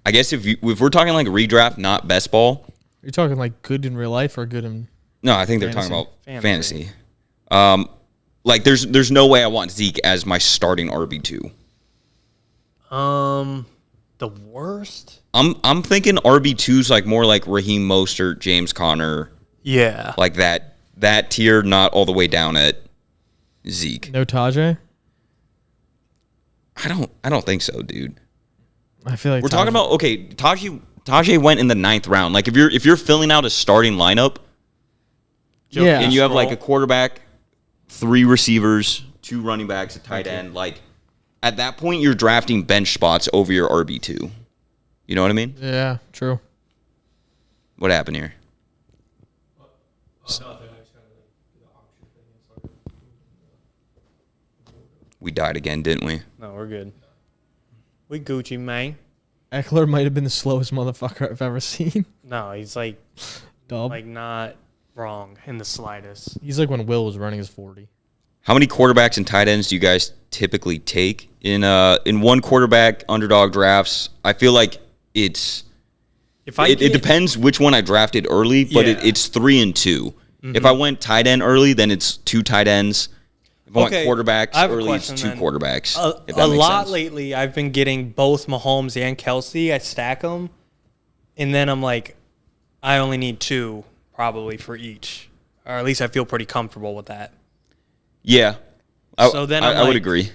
we're talking like redraft, not best ball. You're talking like good in real life or good in... No, I think they're Fantasy. talking about Fantasy. fantasy. Like, there's no way I want Zeke as my starting RB2. The worst? I'm thinking RB2's like more like Raheem Mostert, James Conner, Yeah. like that tier, not all the way down at Zeke. No Tajay? I don't think so, dude. I feel like We're talking about Tajay went in the 9th round. Like if you're filling out a starting lineup Yeah. and you have like a quarterback, 3 receivers, 2 running backs, a tight end, like at that point you're drafting bench spots over your RB2. You know what I mean? Yeah, true. What happened here? We died again, didn't we? No, we're good. We Gucci, man. Eckler might have been the slowest motherfucker I've ever seen. No, he's like Dub. not wrong in the slightest. He's like when Will was running his 40. How many quarterbacks and tight ends do you guys typically take in one quarterback underdog drafts? I feel like it depends which one I drafted early, but Yeah. it's 3 and 2. If I went tight end early, then it's 2 tight ends. If I went quarterbacks I have a early, it's question 2 then. quarterbacks. if A that makes lot sense. lately, I've been getting both Mahomes and Kelsey. I stack them, and then I'm like, I only need 2 probably for each, or at least I feel pretty comfortable with that. Yeah, So then I'm I would like- agree.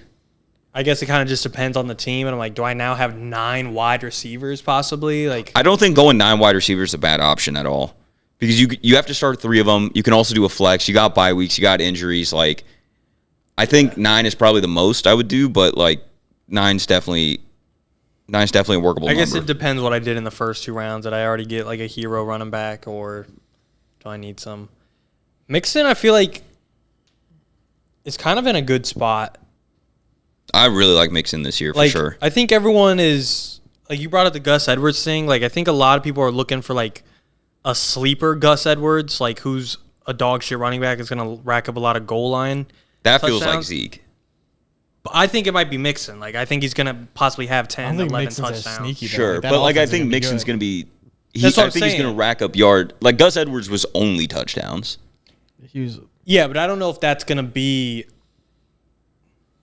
I guess it kind of just depends on the team, and I'm like, do I now have 9 wide receivers possibly? Like, I don't think going 9 wide receivers is a bad option at all because you have to start 3 of them. You can also do a flex. You got bye weeks. You got injuries. Like, I think 9 is probably the most I would do, but like nine's definitely a workable I guess number. it depends what I did in the first 2 rounds. Did I already get like a hero running back, or do I need some? Mixon, I feel like is kind of in a good spot. I really like Mixon this year for Like, sure. I think everyone is like, you brought up the Gus Edwards thing. Like, I think a lot of people are looking for like a sleeper Gus Edwards, like who's a dog shit running back is going to rack up a lot of goal line. That feels like touchdowns. Zeke. But I think it might be Mixon. Like, I think he's going to possibly have I 10, don't think 11 Mixon's as touchdowns. sneaky. Though. Sure, that but like I offense is think gonna be Mixon's good. going to be. That's what I I'm think he's saying. going to rack up yard. Like Gus Edwards was only touchdowns. He was Yeah, but I don't know if that's going to be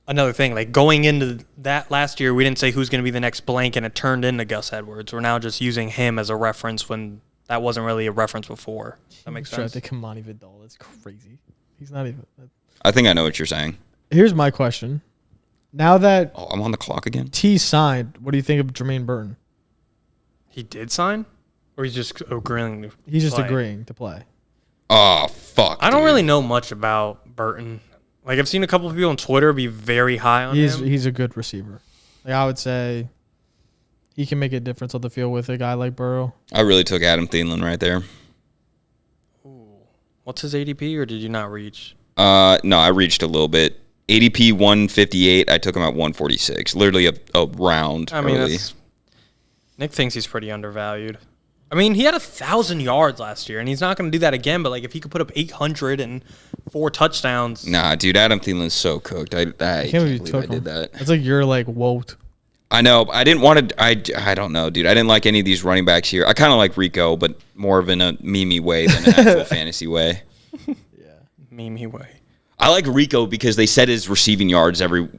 another thing. Like, going into that last year, we didn't say who's going to be the next blank, and it turned into Gus Edwards. We're now just using him as a reference when that wasn't really a reference before. That makes sense. to Kamani Vidal. That's crazy. He's not even. I think I know what you're saying. Here's my question. Now that Oh, I'm on the clock again. T signed, what do you think of Jermaine Burton? He did sign? Or he's just agreeing to He's just play? agreeing to play. Oh fuck! I don't dude. really know much about Burton. Like, I've seen a couple of people on Twitter be very high on him. He's a good receiver. Like I would say, he can make a difference on the field with a guy like Burrow. I really took Adam Thielen right there. What's his ADP, or did you not reach? No, I reached a little bit. ADP 158. I took him at 146. Literally a round I mean, early. Nick thinks he's pretty undervalued. I mean, he had 1,000 yards last year, and he's not going to do that again. But like, if he could put up 800 and 4 touchdowns, Nah, dude, Adam Thielen's so cooked. I I can't believe believe you I took did him. that. It's like you're like woke. I know. I didn't want to. I don't know, dude. I didn't like any of these running backs here. I kind of like Rico, but more of in a meme way than an actual fantasy way. meme way. I like Rico because they set his receiving yards every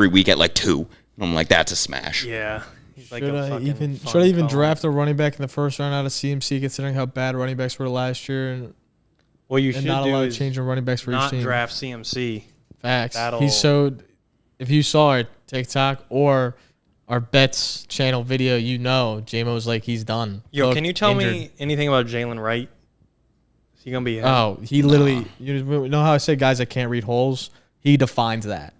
week at like 2. And I'm like, that's a smash. Yeah, he's like Should a I fucking even fun should I even cone. draft a running back in the first round out of CMC, considering how bad running backs were last year and, What you should not a do lot of is change in running backs for each not team? draft CMC. Facts. That'll- He showed. If you saw our TikTok or our bets channel video, you know JMO's like he's done. Yo, Cooked, can you tell injured. me anything about Jalen Wright? Is he gonna be? Oh, he literally. You know how I say guys that can't read holes? He defines that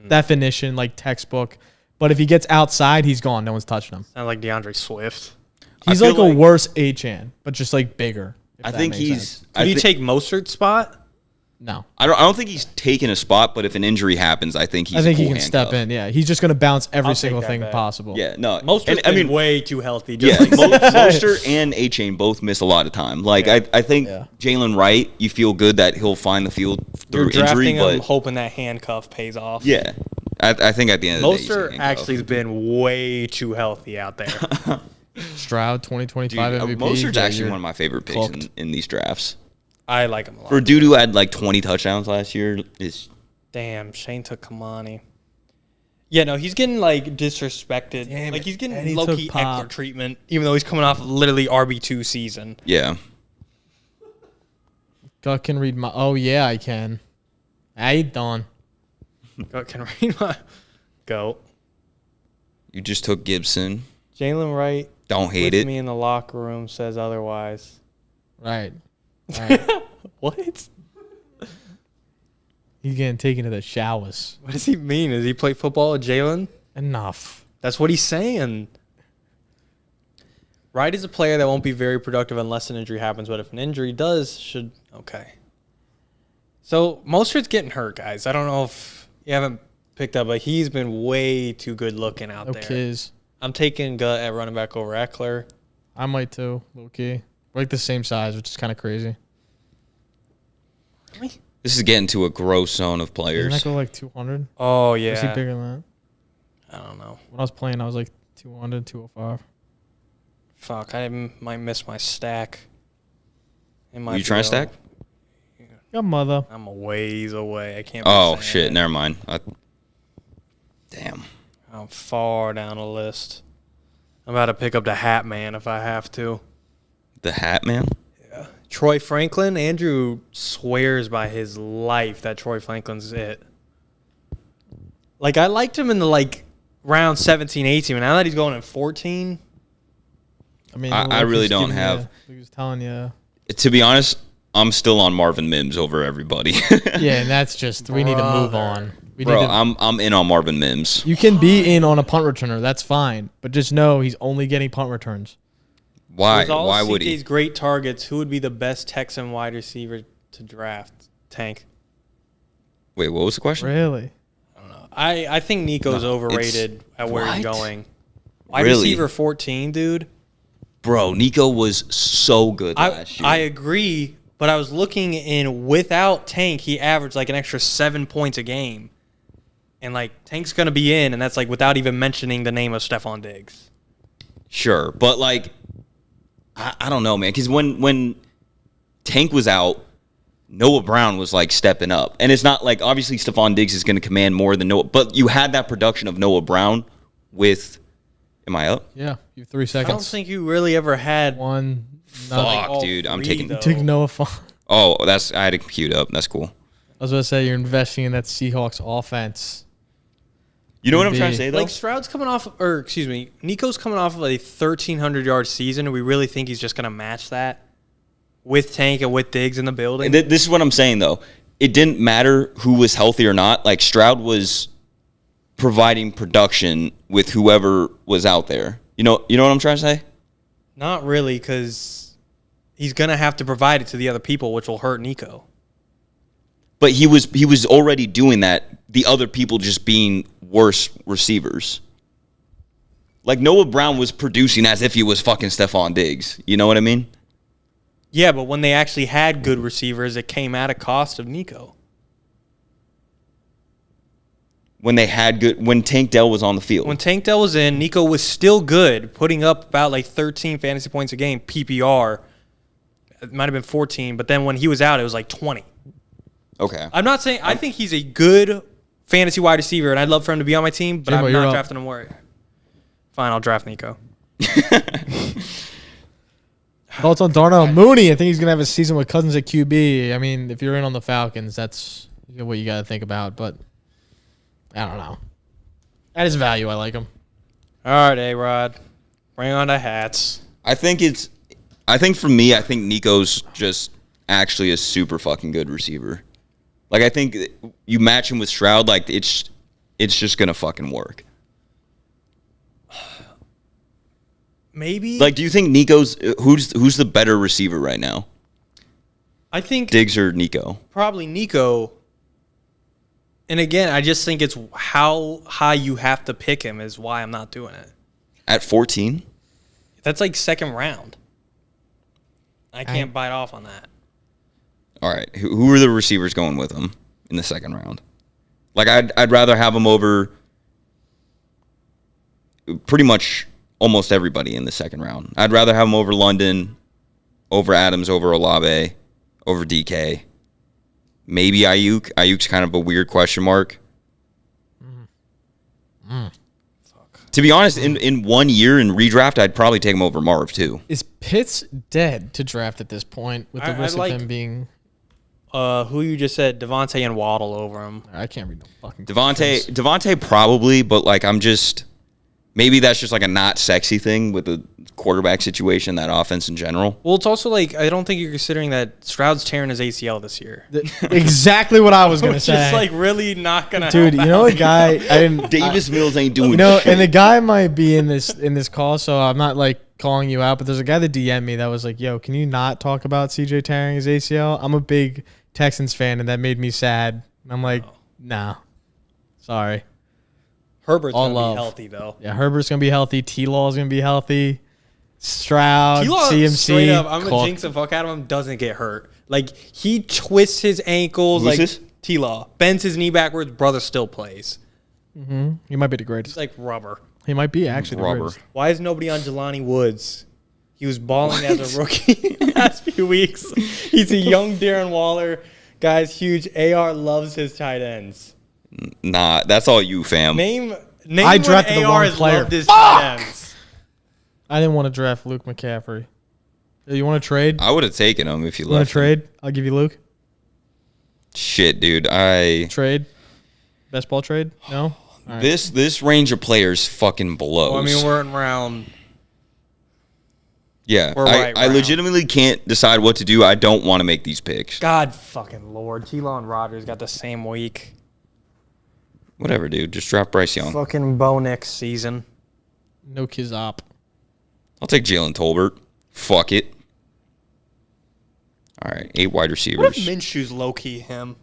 definition like textbook. But if he gets outside, he's gone. No one's touching him. Sounds like DeAndre Swift. He's feel like a worse Achan, but just like bigger. if I that think makes he's. sense. Did he take Mostert's spot? No. I don't think he's taken a spot, but if an injury happens, I think he's. I think a he cool can step handcuff. in. Yeah, he's just gonna bounce every I'll take single that thing bet. possible. Yeah, no. Moster's I been mean, way too healthy. yeah, Just like, Mostert and A-Chain both miss a lot of time. Like, I think Yeah. Jalen Wright, you feel good that he'll find the field through you're drafting injury, him, but hoping that handcuff pays off. yeah, I think at the end of the day, he's a Mostert handcuff. actually has been way too healthy out there. Stroud 2025 Dude, MVP. Mostert's yeah, actually you're one of my favorite picks cooked. in these drafts. I like him a lot. For a dude who had like 20 touchdowns last year, is Damn, Shane took Kamani. Yeah, no, he's getting like disrespected. Damn like it. he's getting And he low took key Pop. Eckler treatment, even though he's coming off literally RB2 season. yeah. God can read my. Oh yeah, I can. Hey, Don. Can read my go. You just took Gibson. Jalen Wright Don't hate with it. me in the locker room says otherwise. Right. Right. What? He's getting taken to the showers. What does he mean? Does he play football with Jalen? Enough. That's what he's saying. Wright is a player that won't be very productive unless an injury happens, but if an injury does, should okay. So Mostert's getting hurt, guys. I don't know if you haven't picked up, but he's been way too good looking out No there. kids. I'm taking Gut at running back over Eckler. I might too. Low key. We're like the same size, which is kind of crazy. Really? This is getting to a gross zone of Doesn't players. that go like 200? Oh Is he yeah. bigger than that? I don't know. When I was playing, I was like 200, 205. Fuck, might miss my stack. It might You be trying to low. stack? Your mother. I'm a ways away. I can't. be Oh saying shit! it. Never mind. Damn. I'm far down the list. I'm about to pick up the Hat Man if I have to. The Hat Man. Troy Franklin. Andrew swears by his life that Troy Franklin's it. Like, I liked him in the, like, round 17, 18. But now that he's going in 14, I mean, I like really he's don't giving have- you- he was telling you. To be honest, I'm still on Marvin Mims over everybody. Yeah, and that's just we need to move Brother. on. We Bro, need to, I'm in on Marvin Mims. you can be in on a punt returner. That's fine, but just know he's only getting punt returns. Why? with all Why would CK's he? great targets, who would be the best Texan wide receiver to draft? Tank. Wait, what was the question? Really? I think Nico's overrated at where he's What? going. Wide Really? receiver 14, dude. Bro, Nico was so good last year. I agree, but I was looking in without Tank, he averaged like an extra 7 points a game. And like Tank's gonna be in, and that's like without even mentioning the name of Stephon Diggs. Sure, but like, I don't know, man. Because when Tank was out, Noah Brown was like stepping up, and it's not like obviously Stephon Diggs is going to command more than Noah, but you had that production of Noah Brown with. Am I up? Yeah, you have 3 I seconds. don't think you really ever had One. Fuck, all dude. I'm three, taking. though. Take Noah Font. Oh, I had it queued up. That's cool. I was about to say you're investing in that Seahawks offense. You know what I'm Could trying be. to say though? Like Stroud's coming off, or excuse me, Nico's coming off of a 1,300-yard season. We really think he's just gonna match that with Tank and with Diggs in the building. This is what I'm saying though. It didn't matter who was healthy or not. Like Stroud was providing production with whoever was out there. You know what I'm trying to say? Not really, because he's gonna have to provide it to the other people, which will hurt Nico. But he was already doing that. The other people just being worse receivers. Like Noah Brown was producing as if he was fucking Stephon Diggs. You know what I mean? Yeah, but when they actually had good receivers, it came at a cost of Nico. When Tank Dell was on the field. When Tank Dell was in, Nico was still good, putting up about like 13 fantasy points a game, PPR. It might have been 14, but then when he was out, it was like 20. Okay. I'm not saying I think he's a good fantasy wide receiver, and I'd love for him to be on my team, but Jimbo, I'm you're not up. drafting him. Worry. Fine, I'll draft Nico. Thoughts on Darnell Mooney? I think he's gonna have a season with Cousins at QB. I mean, if you're in on the Falcons, that's what you got to think about. But I don't know. At his value, I like him. All right, A-Rod. Bring on the hats. I think for me, I think Nico's just actually a super fucking good receiver. Like I think you match him with Stroud, like it's just gonna fucking work. Maybe. Like, do you think Nico's who's the better receiver right now? I think Diggs or Nico? probably Nico. And again, I just think it's how high you have to pick him is why I'm not doing it. At 14? That's like second round. I can't bite off on that. All right. Who are the receivers going with him in the second round? Like, I'd rather have him over pretty much almost everybody in the second round. I'd rather have him over London, over Adams, over Olave, over DK. Maybe Ayuk. Ayuk's kind of a weird question mark. To be honest, in 1 year in redraft, I'd probably take him over Marv too. Is Pitts dead to draft at this point with the I risk like- of him being? Who you just said, Devontae and Waddle over him. I can't read the fucking. Devontae probably, but like maybe that's just like a not sexy thing with the quarterback situation, that offense in general. Well, it's also like I don't think you're considering that Stroud's tearing his ACL this year. Exactly what I was gonna Which say. is like really not gonna Dude, help you know out. a guy I didn't. Davis Mills ain't doing You know, shit. and the guy might be in this call, so I'm not like calling you out, but there's a guy that DM'd me that was like, "Yo, can you not talk about CJ tearing his ACL?" I'm a big Texans fan, and that made me sad. And I'm like, nah, sorry. Herbert's All gonna love. be healthy though. Yeah, Herbert's gonna be healthy. T-Law's gonna be healthy. Stroud, T-Law, CMC, straight up, I'm cooked. gonna jinx the fuck out of him. Doesn't get hurt. Like he twists his ankles. Who's like this? T-Law bends his knee backwards. Brother still plays. He might be the greatest. It's like rubber. He might be actually the Rubber. greatest. Why is nobody on Jelani Woods? He was balling as a rookie the last few weeks. He's a young Darren Waller. Guys, huge. AR loves his tight ends. Nah, that's all you, fam. Name I when drafted the AR wrong has player. loved his tight ends. I didn't want to draft Luke McCaffrey. You want to trade? I would have taken him if you You want left. to trade? I'll give you Luke. Shit, dude. Trade. Best ball trade? No. All right. This range of players fucking blows. Well, I mean, we're in round. yeah, we're right I round. legitimately can't decide what to do. I don't want to make these picks. God fucking Lord. T-Law and Rodgers got the same week. Whatever, dude. Just draft Bryce Young. Fucking Bo next season. No Kizop. I'll take Jalen Tolbert. Fuck it. All right, 8 wide What if receivers. Minshew's low-key him?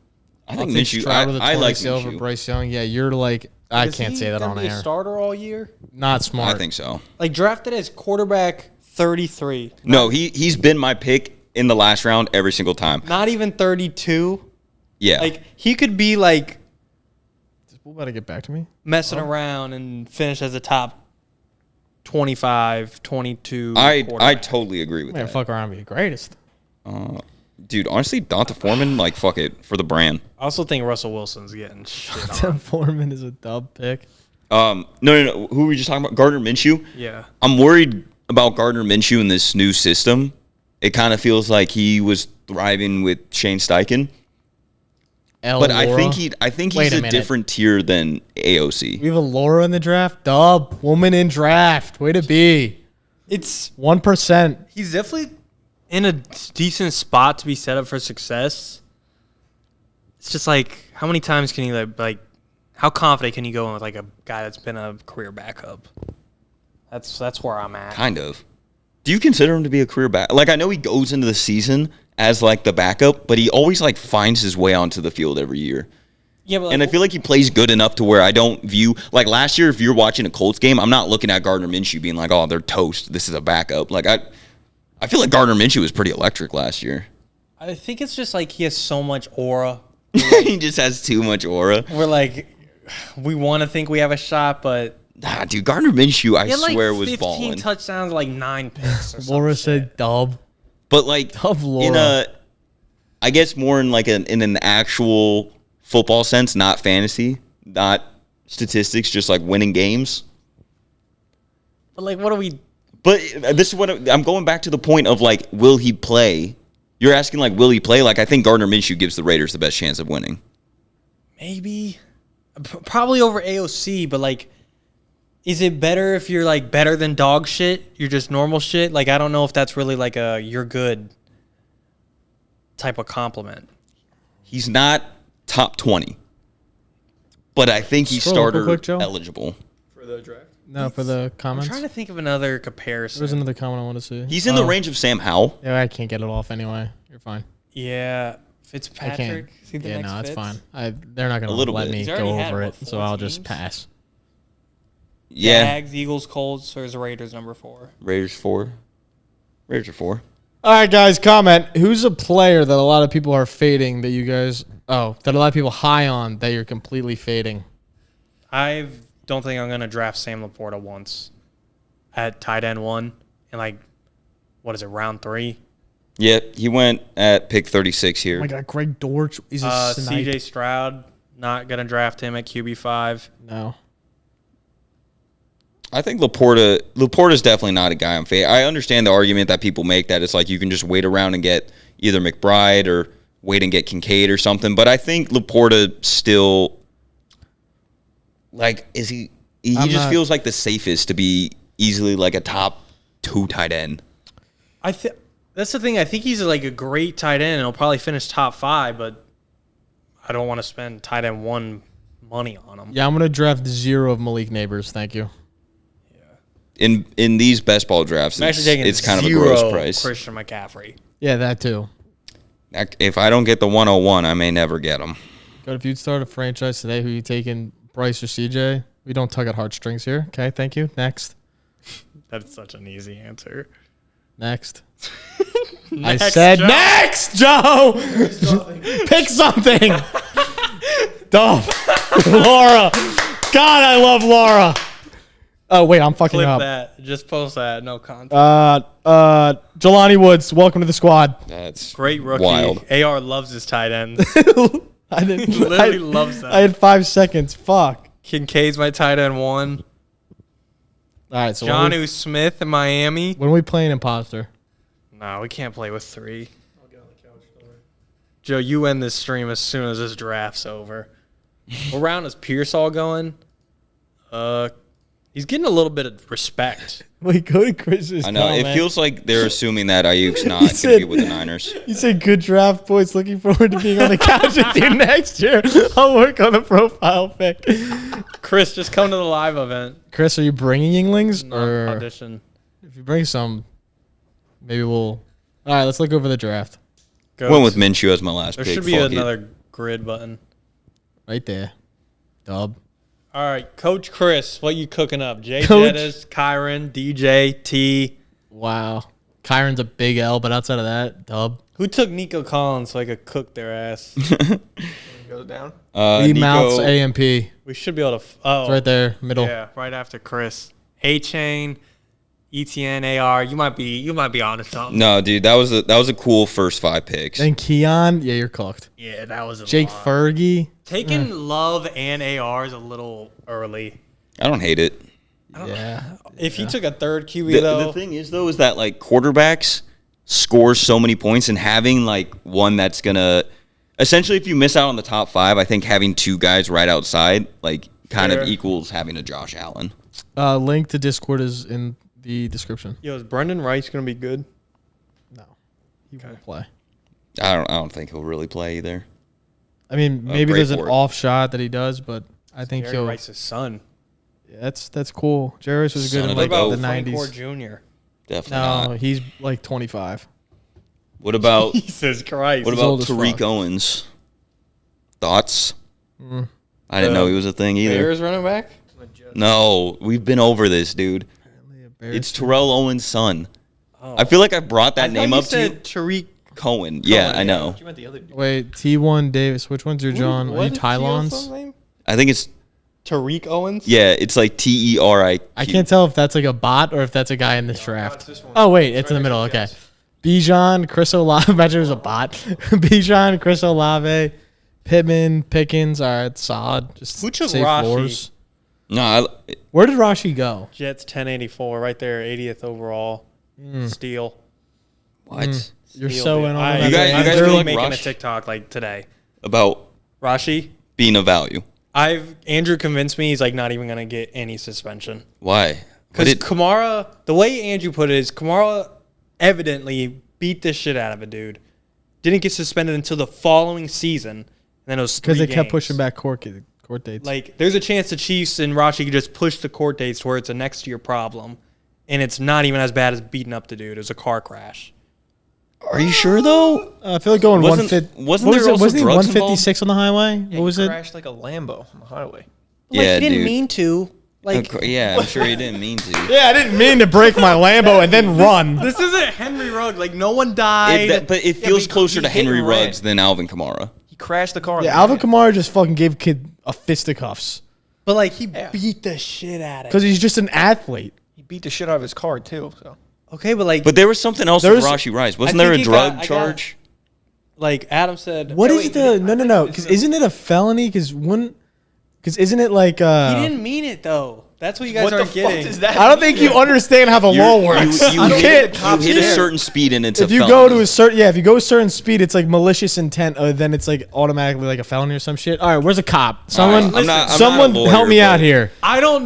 I think I'll take Minshew. Stroud with a I 20 like over Minshew. Bryce Young. Yeah, you're like, I Is can't he say that gonna on be a air. starter all year? Not smart. I think so. Like drafted as quarterback 33. No, he's been my pick in the last round every single time. Not even 32. Yeah. Like he could be like Does Bull about to get back to me? messing around and finish as a top 25, 22 I quarterback. totally agree with Man, that. fuck around and be the greatest. Dude, honestly, Donta Foreman, like, fuck it, for the brand. I also think Russell Wilson's getting shit Tim on. Foreman is a dub pick. No. Who were we just talking about? Gardner Minshew? Yeah. I'm worried about Gardner Minshew in this new system. It kind of feels like he was thriving with Shane Steichen. But I think he's Wait a a minute. different tier than AOC. We have a Laura in the draft. Dub. Woman in draft. Way to be. It's 1%. he's definitely in a decent spot to be set up for success. It's just like how many times can you like how confident can you go in with like a guy that's been a career backup? That's where I'm at. Kind of. Do you consider him to be a career back? Like, I know he goes into the season as, like, the backup, but he always, like, finds his way onto the field every year. Yeah, but And I feel like he plays good enough to where I don't view like last year. If you're watching a Colts game, I'm not looking at Gardner Minshew being like, "Oh, they're toast. This is a backup." Like I feel like Gardner Minshew was pretty electric last year. I think it's just like he has so much aura. He just has too much aura. We're like, we want to think we have a shot, but Nah, dude, Gardner Minshew, I he had like swear, was 15 balling. touchdowns, like 9 picks. Or something. Laura said dub. But like Tough Laura. in a, I guess more in like in an actual football sense, not fantasy, not statistics, just like winning games. But like, what do we? But this is what I'm going back to the point of like, will he play? You're asking like, will he play? Like, I think Gardner Minshew gives the Raiders the best chance of winning. Maybe, probably over AOC. But like, is it better if you're like better than dog shit? You're just normal shit. Like, I don't know if that's really like a you're good type of compliment. He's not top 20, but I think he's Scroll up real starter quick, Joe. eligible. For the draft? No, for the I'm comments. trying to think of another comparison. There was another comment I want to see. He's in the Oh. range of Sam Howell. Yeah, I can't get it off anyway. You're fine. Yeah, I can't. Fitzpatrick. Is he the Yeah, next no, it's Fitz? fine. They're not going A to little let bit. me He's go already had, over what, it, so 4 I'll just teams? pass. Yeah, Jags, Eagles, Colts, or is the Raiders number 4? Raiders 4. Raiders are 4. All right, guys, comment. Who's a player that a lot of people are fading that you guys, that a lot of people high on that you're completely fading? I don't think I'm gonna draft Sam Laporta once at tight end 1 in like what is it, round 3? Yeah, he went at pick 36 here. Oh my God, Greg Dortch is a snipe. CJ Stroud, not going to draft him at QB5. No. I think Laporta's definitely not a guy I'm fading. I understand the argument that people make that it's like you can just wait around and get either McBride or wait and get Kincaid or something. But I think Laporta still, like, he just feels like the safest to be easily like a top 2 tight end. That's the thing. I think he's like a great tight end, and he'll probably finish top 5, but I don't want to spend tight end 1 money on him. Yeah, I'm gonna draft 0 of Malik Neighbors. Thank you. In these best ball drafts, I'm actually taking it's kind of a 0 gross price. Christian McCaffrey. Yeah, that too. If I don't get the 101, I may never get him. God, if you'd start a franchise today, who you taking, Bryce or CJ? We don't tug at heartstrings here. Okay, thank you. Next. That's such an easy answer. Next. Next, I said Joe. next, Joe. Pick something. Dumb. Laura. God, I love Laura. Oh wait, I'm fucking Clip up. that. Just post that. No content. Jelani Woods, welcome to the squad. That's Great rookie. wild. AR loves his tight ends. I didn't. Literally loves them. I had 5 seconds. Fuck. Kincaid's my tight end 1. All right, so Jonnu Smith in Miami. when are we playing imposter? No, we can't play with 3. Joe, you end this stream as soon as this draft's over. What round is Pearsall going? He's getting a little bit of respect. Wait, go to Chris's. I know. It comment. feels like they're assuming that Ayuk's not going to said- be with the Niners. You said good draft boys. Looking forward to being on the couch with you next year. I'll work on a profile pic. Chris, just come to the live event. Chris, are you bringing Yinglings? Not Or audition. if you bring some, maybe we'll. All right, let's look over the draft. Go. Went with Minshew as my last There pick. should be Fuck it. another grid button. Right there. Dub. All right, Coach Chris, what you cooking up? Jay Coach- Jettis, Kyron, DJ, T. Wow. Kyron's a big L, but outside of that, dub. Who took Nico Collins so I could cook their ass? Goes down. E Nico- mouths AMP. It's We should be able to. Oh, right there, middle. yeah, right after Chris. A Chain, ETN, AR. You might be onto something. No, dude, that was a cool first 5 picks. Then Keon. Yeah, you're cooked. Yeah, that was a Jake lot. Fergie. Taking Love and AR is a little early. I don't hate it. Yeah. If you took a third QB though, The thing is, though, is that like quarterbacks score so many points, and having like one that's gonna essentially, if you miss out on the top 5, I think having 2 guys right outside like kind Fair. of equals having a Josh Allen. Link to Discord is in the description. yo, is Brendan Rice gonna be good? No. He won't play. I don't think he'll really play either. I mean, maybe great there's an for it. off shot that he does, but I think Jerry he'll. Rice's son. Yeah, that's cool. Jerry Rice was good Son in of like a goat. the Frank Gore 90s. Jr. Definitely No, not. he's like 25. What about Jesus Christ. what He's about old as Tariq fuck. Owens? Thoughts? Mm. I didn't know he was a thing either. Bears running back? No, we've been over this, dude. It's Terrell Owens' son. Oh. I feel like I brought that name I up thought to you you. said Tariq. Cohen. Yeah, I know. You meant the other dude. Wait, T1 Davis. Which one's your John? Are you What is Tylon's? T.O.'s name? I think it's Tariq Owens? yeah. It's like TERI. I can't tell if that's like a bot or if that's a guy in this it's draft. this one. Oh wait, it's in the right middle. next to Okay. Jets. Bijan, Chris Olave. Imagine it was a bot. Bijan, Chris Olave, Pittman, Pickens. All right, solid. Just Who took safe Rashi? floors. No, Where did Rashi go? Jets 1084, right there, 80th overall. Steal. what You're Steal, so dude. in on I- that. You guys I'm feel literally like making a Rush- TikTok like today. about Rashi, being of value? Andrew convinced me he's like not even gonna get any suspension. Why? Because What did- Kamara, the way Andrew put it is Kamara evidently beat the shit out of a dude. Didn't get suspended until the following season. And then it was Because they 3 kept games. pushing back court dates. Like, there's a chance the Chiefs and Rashi could just push the court dates to where it's a next year problem. And it's not even as bad as beating up the dude. It was a car crash. Are you sure though? I feel like going Wasn't- 150. wasn't what there was it? also Wasn't he drugs 156 on the highway? Yeah, What was he it? crashed like a Lambo on the highway. Yeah, he didn't dude. mean to. Like, Yeah, I'm sure he didn't mean to. Yeah, I didn't mean to break my Lambo and then run. this isn't Henry Rugg. Like, no one died. But it Yeah, feels but closer he to hit Henry and ran. Ruggs than Alvin Kamara. He crashed the car. Yeah, Alvin Kamara just fucking gave kid a fisticuffs But, like, he Yeah. beat the shit out of because him. he's just an athlete. He beat the shit out of his car too. So Okay, but like, But there was something else with Rashi Rice. Wasn't there a think he drug got- I charge? like Adam said, What is wait, the I think no? it's Because a- isn't it a felony? Because isn't it like he didn't mean it though. That's what you guys What the aren't fuck getting. does that I don't think you understand how the law works. You I don't hit, think the cops you hit a care. certain speed and it's If a you felony. go to a certain if you go a certain speed, it's like malicious intent. Then it's like automatically like a felony or some shit. All right, where's a cop? Someone, I'm not a someone, lawyer, help me out but- here. I don't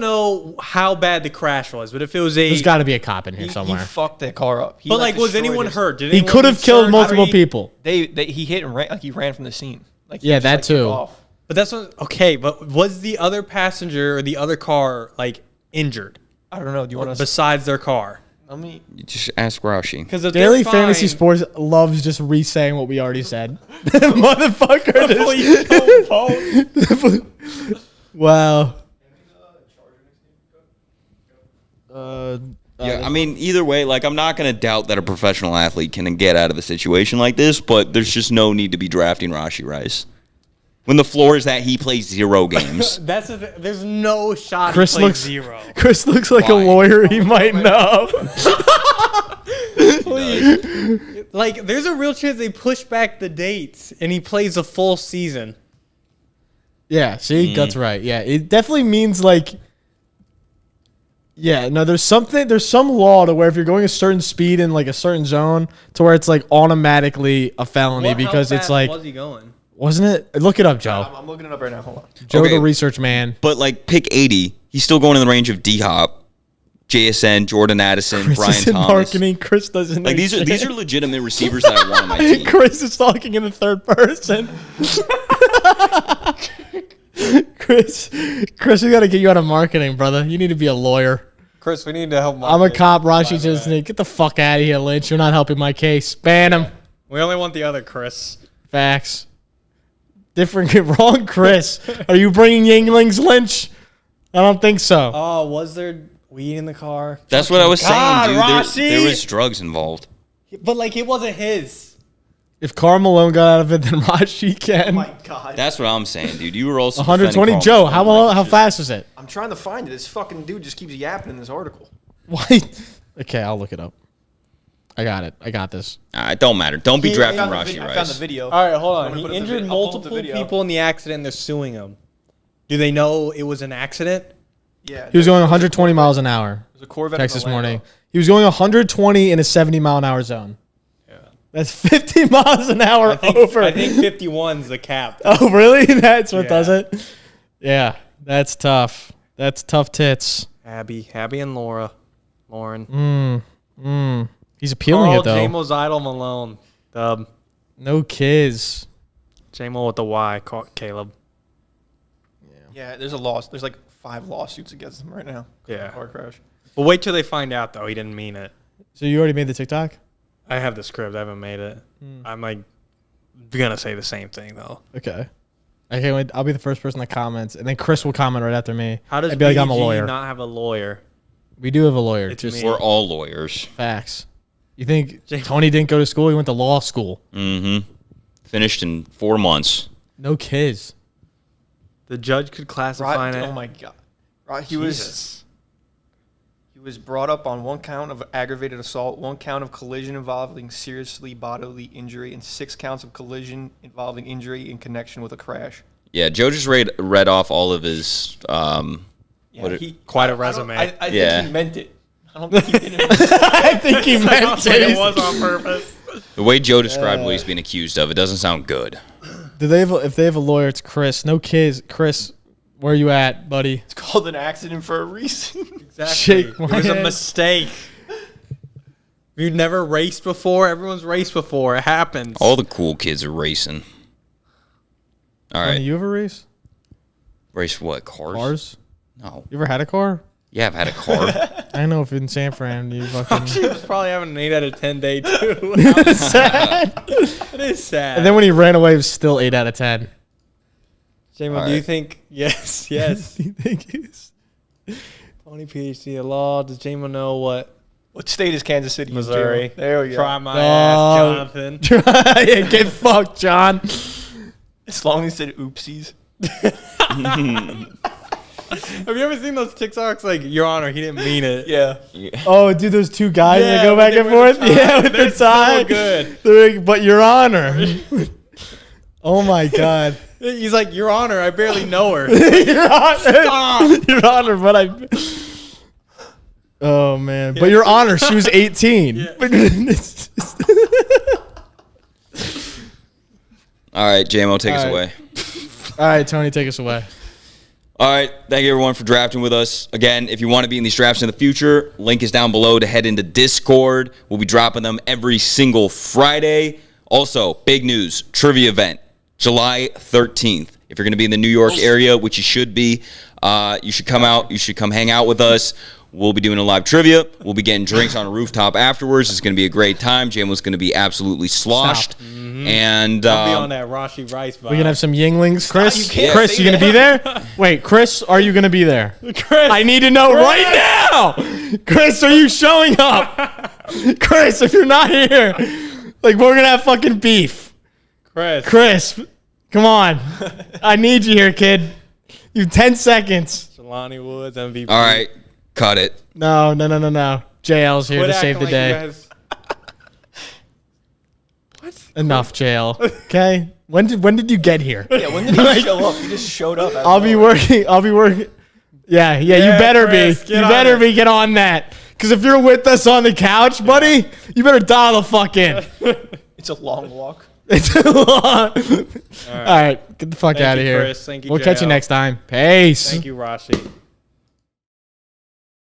know how bad the crash was, but if it was There's got to be a cop in here He somewhere. fucked that car up. He, but like, was destroyed anyone his- hurt? Did He anyone could have get killed hurt? multiple How do we- people. He hit and ran like he ran from the scene. Like he Yeah, just, that like, took too. off. But that's what. Okay, but was the other passenger or the other car like injured I don't know. Do you want to? besides their car? Let me. You just ask Rashi. Because if Daily they're Fantasy fine- Sports loves just re-saying what we already said. Motherfucker. Please don't vote. Wow. Yeah, I mean, either way, like, I'm not going to doubt that a professional athlete can get out of a situation like this, but there's just no need to be drafting Rashi Rice. When the floor is that he plays 0 games. There's no shot Chris he plays looks 0. Chris looks like Why? a lawyer he might know. Like, there's a real chance they push back the dates and he plays a full season. Yeah, see, that's right. Yeah, it definitely means like. Yeah, no, there's some law to where if you're going a certain speed in like a certain zone to where it's like automatically a felony How because it's fast like, was he going? wasn't it? Look it up, Joe. I'm looking it up right now. Hold on. Joe, Okay. the research man. But, like, pick 80. He's still going in the range of D-Hop, JSN, Jordan Addison, Chris Brian is in Thomas. Chris doesn't know Like, these shit. are legitimate receivers that I want on my team. Chris is talking in the third person. Chris, we got to get you out of marketing, brother. You need to be a lawyer. Chris, we need to help. I'm a cop. Rashi just need get the fuck out of here, Lynch. You're not helping my case. Ban him. We only want the other Chris. Facts. Different, wrong, Chris. Are you bringing Yinglings, Lynch? I don't think so. Oh, was there weed in the car? That's what I was God, saying, dude. Rashi! There was drugs involved. But like, it wasn't his. If Karl Malone got out of it, then Rashi can. My God. That's what I'm saying, dude. You were also 120. defending Joe, Karl Malone, how like, fast is it? I'm trying to find it. This fucking dude just keeps yapping in this article. Why? Okay, I'll look it up. I got it. I got this. It don't matter. Don't be drafting I found Rashi the I found the Rice. video. All right, hold I'm on. gonna He put up the injured vid- I'll pull up the multiple video. people in the accident. They're suing him. Do they know it was an accident? Yeah. He was going 120 miles an hour. There's a Corvette. Text this and a Lambo. morning. He was going 120 in a 70-mile-an-hour zone. Yeah. That's 50 miles an hour over. I think 51's the cap. Oh, really? That's what Yeah. does it? Yeah, that's tough. That's tough tits. Abby and Lauren. He's appealing Carl it, though. J-Mo's Idol Malone. Dub. No kids. J-Mo with the Y. Caleb. Yeah, there's a loss. There's like 5 lawsuits against him right now. Yeah. Car crash. But wait till they find out, though. He didn't mean it. So you already made the TikTok? I have the script. I haven't made it. I'm like gonna say the same thing though. Okay. I can't wait. I'll be the first person that comments, and then Chris will comment right after me. How does I'd be like, I'm a BG lawyer. not have a lawyer? We do have a lawyer. It's Just me. We're all lawyers. facts. You think Tony didn't go to school? He went to law school. Mm-hmm. Finished in 4 months. No kids. The judge could classify it. Oh my God. Right, he was brought up on 1 count of aggravated assault, 1 count of collision involving seriously bodily injury, and 6 counts of collision involving injury in connection with a crash. Yeah, Joe just read off all of his. Yeah, Quite a I don't- resume. I Yeah. think he meant it. I don't think he didn't. I think he meant it was on purpose. The way Joe described what he's being accused of, it doesn't sound good. If they have a lawyer, it's Chris. No kids. Chris, where you at, buddy? It's called an accident for a reason. Exactly. Shake It my was a head. mistake. You've never raced before. Everyone's raced before. It happens. All the cool kids are racing. All Tony, right. you ever race Race what? Cars? cars? No. You ever had a car? Yeah, I've had a car. I know if in San Fran you She fucking. was probably having an 8 out of 10 day too. sad. It is sad. And then when he ran away, it was still 8 out of 10. J-Mo, All do you right. think? Yes, yes. Do you think he's Tony PhD in law. Does J-Mo know what? What state is Kansas City? in, Missouri. Jalen? There we go. Try my ass, Jonathan. yeah, get fucked, John. As long as it said oopsies. Have you ever seen those TikToks like, Your Honor, he didn't mean it? Yeah. Oh, dude, those two guys that go with back the- and with forth. the tie. Yeah, with They're the tie. so good. They're like, but Your Honor. Oh my God. He's like, Your Honor, I barely know her. Your Honor. Your Honor, but I. Oh man, but Your Honor, she was 18. All right, JMO, take us All right. away. All right, Tony, take us away. All right, thank you everyone for drafting with us. Again, if you want to be in these drafts in the future, link is down below to head into Discord. We'll be dropping them every single Friday. Also, big news, trivia event, July 13th. If you're going to be in the New York area, which you should be, you should come out. You should come hang out with us. We'll be doing a live trivia. We'll be getting drinks on a rooftop afterwards. It's going to be a great time. JMO's going to be absolutely sloshed. And I'll be on that Rashi Rice vibe. We're gonna have some Yinglings. Chris, you can't Chris, say you gonna be there? Wait, Chris, are you gonna be there? Chris, I need to know right now. Chris, are you showing up? Chris, if you're not here, like we're gonna have fucking beef. Chris, come on. I need you here, kid. You have 10 seconds. Jelani Woods, MVP. all right, cut it. No. JL's here Quit to save acting the like you day. guys- Enough, JL. Okay. When did you get here? Yeah, when did he show up? He just showed up. I'll be working. Yeah, you better Chris, be. get You on better it. be. Get on that. Because if you're with us on the couch, buddy, you better dial the fuck in. It's a long walk. It's a lot. All right, get the fuck Thank out of you, here. Chris. Thank you, We'll catch you JL. next time. Peace. Thank you, Rashi.